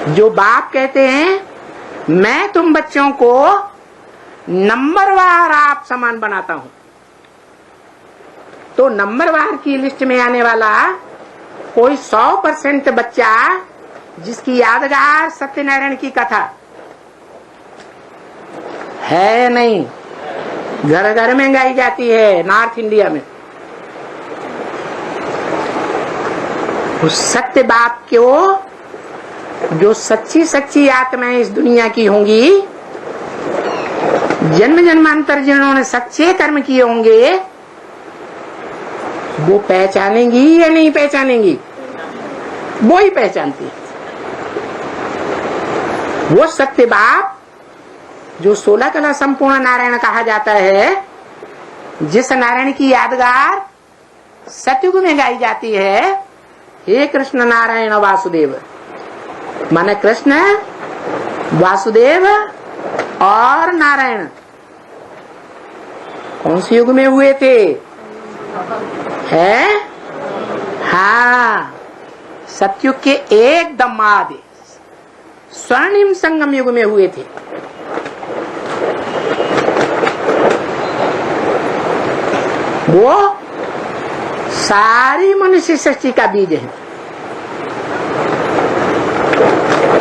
जो बाप कहते हैं मैं तुम बच्चों को नंबरवार आप समान बनाता हूं, तो नंबरवार की लिस्ट में आने वाला कोई 100% बच्चा जिसकी यादगार सत्यनारायण की कथा है नहीं, घर घर में गाई जाती है नॉर्थ इंडिया में। उस सत्य बाप को, जो सच्ची सच्ची आत्माएं इस दुनिया की होंगी, जन्म जन्मांतर जिन्होंने सच्चे कर्म किए होंगे, वो पहचानेंगी या नहीं पहचानेंगी? वो ही पहचानती है। वो सत्य बाप जो 16 कला संपूर्ण नारायण कहा जाता है, जिस नारायण की यादगार सतयुग में गाई जाती है, हे कृष्ण नारायण वासुदेव, माने कृष्ण, वासुदेव और नारायण कौन से युग में हुए थे? है हाँ, सतयुग के एकदम आदि स्वर्णिम संगम युग में हुए थे। वो सारी मनुष्य सृष्टि का बीज है।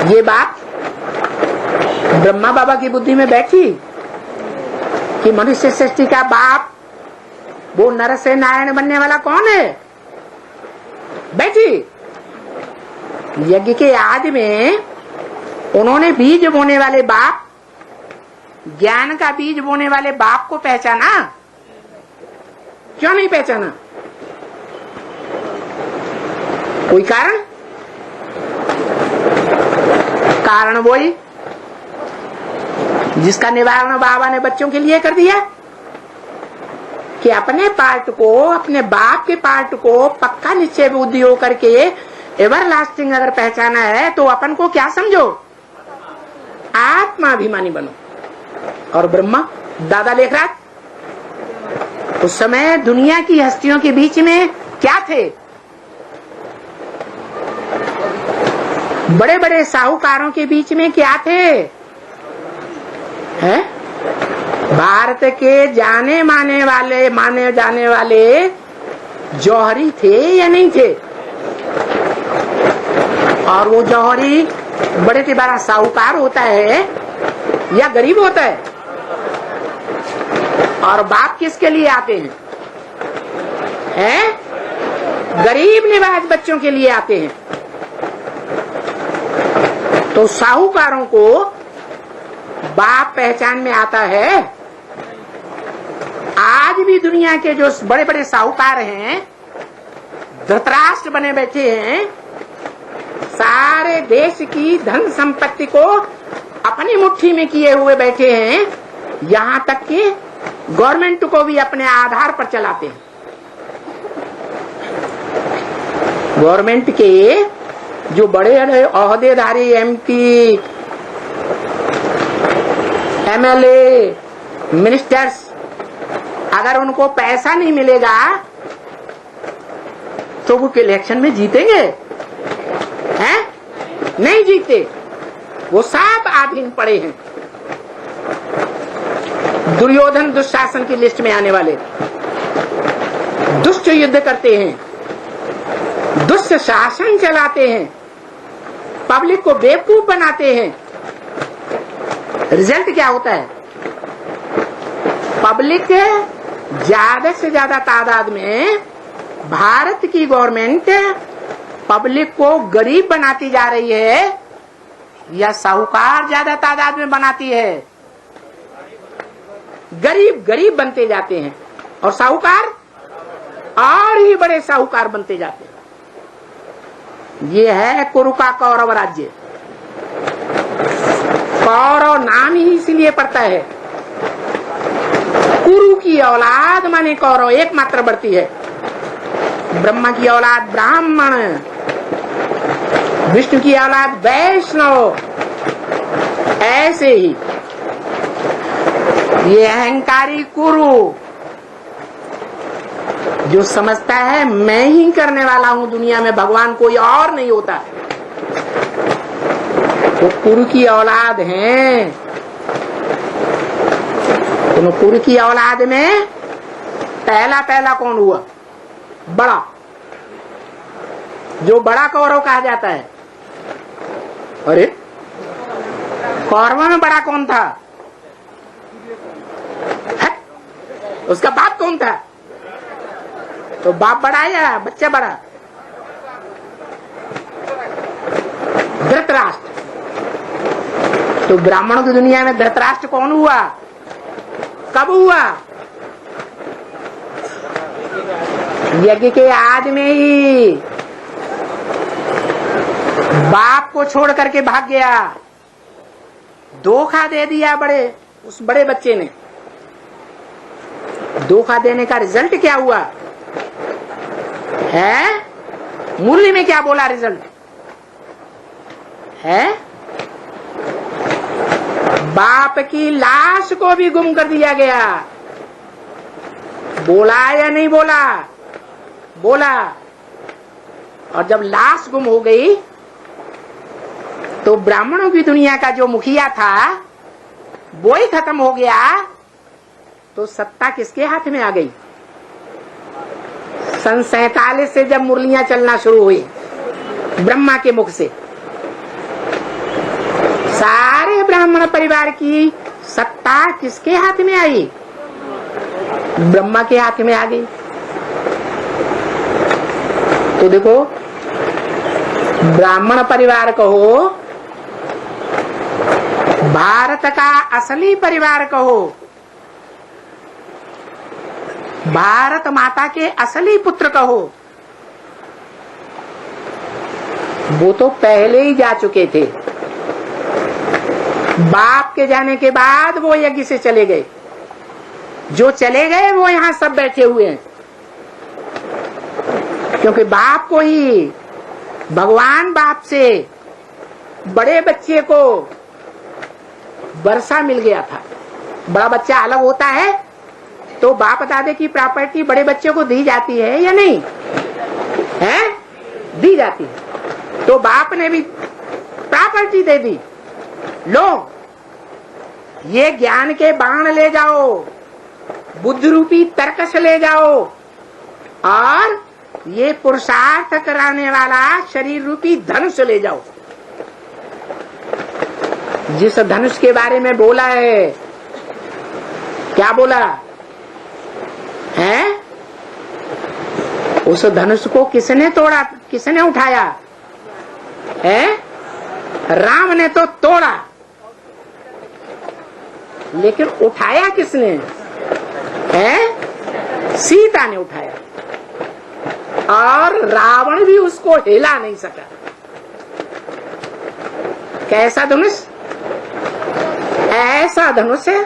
ये बात ब्रह्मा बाबा की बुद्धि में बैठी कि मनुष्य सृष्टि का बाप वो नर से नारायण बनने वाला कौन है? बैठी। यज्ञ के आदि में उन्होंने बीज बोने वाले बाप, ज्ञान का बीज बोने वाले बाप को पहचाना? क्यों नहीं पहचाना? कोई कारण? कारण वही जिसका निवारण बाबा ने बच्चों के लिए कर दिया कि अपने पार्ट को, अपने बाप के पार्ट को पक्का निश्चय बुद्धि हो करके एवर लास्टिंग अगर पहचाना है, तो अपन को क्या समझो? आत्माभिमानी बनो। और ब्रह्मा दादा लेख रहा, उस समय दुनिया की हस्तियों के बीच में क्या थे? बड़े बड़े साहूकारों के बीच में क्या थे? है? भारत के माने जाने वाले जौहरी थे या नहीं थे? और वो जौहरी बड़े से बड़ा साहूकार होता है या गरीब होता है? और बाप किसके लिए आते हैं? गरीब निवाज बच्चों के लिए आते हैं। तो साहूकारों को बाप पहचान में आता है। आज भी दुनिया के जो बड़े बड़े साहूकार हैं, धृतराष्ट्र बने बैठे हैं, सारे देश की धन संपत्ति को अपनी मुट्ठी में किए हुए बैठे हैं, यहाँ तक कि गवर्नमेंट को भी अपने आधार पर चलाते हैं। गवर्नमेंट के जो बड़े बड़े ओहदेदारी, एमपी, एमएलए, मिनिस्टर्स, अगर उनको पैसा नहीं मिलेगा तो वो इलेक्शन में जीतेंगे? हैं? नहीं जीते। वो सब अधीन पड़े हैं दुर्योधन दुशासन की लिस्ट में आने वाले। दुष्ट युद्ध करते हैं, दुष्ट शासन चलाते हैं, पब्लिक को बेवकूफ बनाते हैं। रिजल्ट क्या होता है? पब्लिक ज्यादा से ज्यादा तादाद में, भारत की गवर्नमेंट पब्लिक को गरीब बनाती जा रही है या साहूकार ज्यादा तादाद में बनाती है? गरीब गरीब बनते जाते हैं और साहूकार और ही बड़े साहूकार बनते जाते हैं। ये है कुरु का कौरव राज्य। कौरव नाम ही इसीलिए पड़ता है। कुरु की औलाद माने कौरव एकमात्र बढ़ती है। ब्रह्मा की औलाद ब्राह्मण, विष्णु की औलाद वैष्णव। ऐसे ही ये अहंकारी कुरु जो समझता है मैं ही करने वाला हूं दुनिया में, भगवान कोई और नहीं होता, वो कुरु की औलाद हैं। तो कुरु की औलाद में पहला कौन हुआ? बड़ा, जो बड़ा कौरव कहा जाता है। अरे कौरवों में बड़ा कौन था? है? उसका बाप कौन था? तो बाप बड़ा या बच्चा बड़ा? धृतराष्ट्र। तो ब्राह्मणों की दुनिया में धृतराष्ट्र कौन हुआ? कब हुआ? यज्ञ के आदि में ही बाप को छोड़ करके भाग गया, धोखा दे दिया उस बड़े बच्चे ने। धोखा देने का रिजल्ट क्या हुआ है? मुरली में क्या बोला रिजल्ट है? बाप की लाश को भी गुम कर दिया गया। बोला या नहीं बोला? बोला। और जब लाश गुम हो गई तो ब्राह्मणों की दुनिया का जो मुखिया था वो ही खत्म हो गया। तो सत्ता किसके हाथ में आ गई? सन 47 से जब मुरलियां चलना शुरू हुई ब्रह्मा के मुख से, सारे ब्राह्मण परिवार की सत्ता किसके हाथ में आई? ब्रह्मा के हाथ में आ गई। तो देखो, ब्राह्मण परिवार कहो, भारत का असली परिवार कहो, भारत माता के असली पुत्र कहो, वो तो पहले ही जा चुके थे। बाप के जाने के बाद वो यज्ञ से चले गए। जो चले गए वो यहाँ सब बैठे हुए हैं, क्योंकि बाप को ही, भगवान बाप से बड़े बच्चे को वर्षा मिल गया था। बड़ा बच्चा अलग होता है तो बाप दादे की प्रॉपर्टी बड़े बच्चे को दी जाती है या नहीं है? दी जाती है। तो बाप ने भी प्रॉपर्टी दे दी, लो ये ज्ञान के बाण ले जाओ, बुद्धि रूपी तर्कश ले जाओ, और ये पुरुषार्थ कराने वाला शरीर रूपी धनुष ले जाओ। जिस धनुष के बारे में बोला है, क्या बोला है? उस धनुष को किसने तोड़ा, किसने उठाया है? राम ने तो तोड़ा, लेकिन उठाया किसने है? सीता ने उठाया। और रावण भी उसको हिला नहीं सका। कैसा धनुष? ऐसा धनुष है,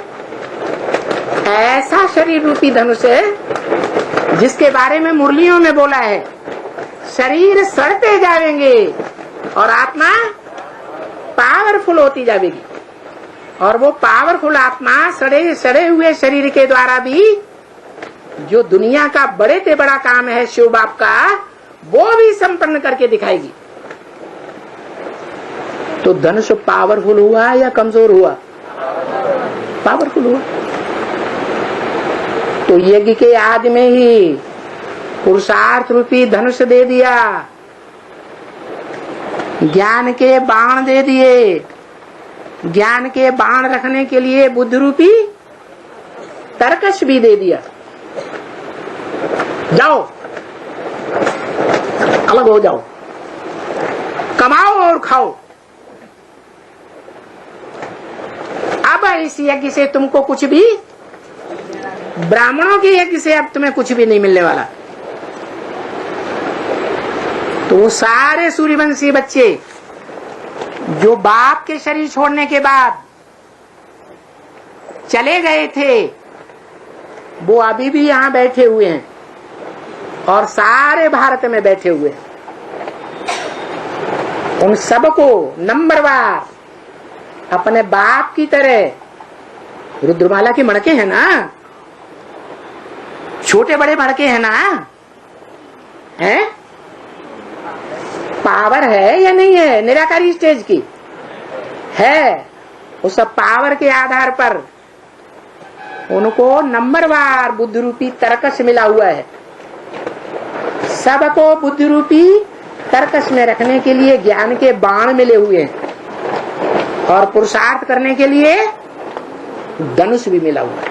ऐसा शरीर रूपी धनुष है जिसके बारे में मुरलियों में बोला है, शरीर सड़ते जाएंगे और आत्मा पावरफुल होती जाएगी। और वो पावरफुल आत्मा सड़े हुए शरीर के द्वारा भी जो दुनिया का बड़े से बड़ा काम है शिव बाप का, वो भी संपन्न करके दिखाएगी। तो धनुष पावरफुल हुआ या कमजोर हुआ? पावरफुल हुआ। तो यज्ञ के आदि में ही पुरुषार्थ रूपी धनुष दे दिया, ज्ञान के बाण दे दिए, ज्ञान के बाण रखने के लिए बुद्ध रूपी तरकश भी दे दिया। जाओ, अलग हो जाओ, कमाओ और खाओ। अब इस यज्ञ से तुमको कुछ भी, ब्राह्मणों के यज्ञ से अब तुम्हें कुछ भी नहीं मिलने वाला। तो वो सारे सूर्यवंशी बच्चे जो बाप के शरीर छोड़ने के बाद चले गए थे, वो अभी भी यहाँ बैठे हुए हैं और सारे भारत में बैठे हुए हैं। उन सबको नंबरवार अपने बाप की तरह, रुद्रमाला के मड़के हैं ना, छोटे बड़े मड़के हैं ना, हैं? पावर है या नहीं है? निराकारी स्टेज की है। उस पावर के आधार पर उनको नंबरवार बुद्ध रूपी तरकश मिला हुआ है। सबको बुद्ध रूपी तरकश में रखने के लिए ज्ञान के बाण मिले हुए हैं और पुरुषार्थ करने के लिए धनुष भी मिला हुआ है।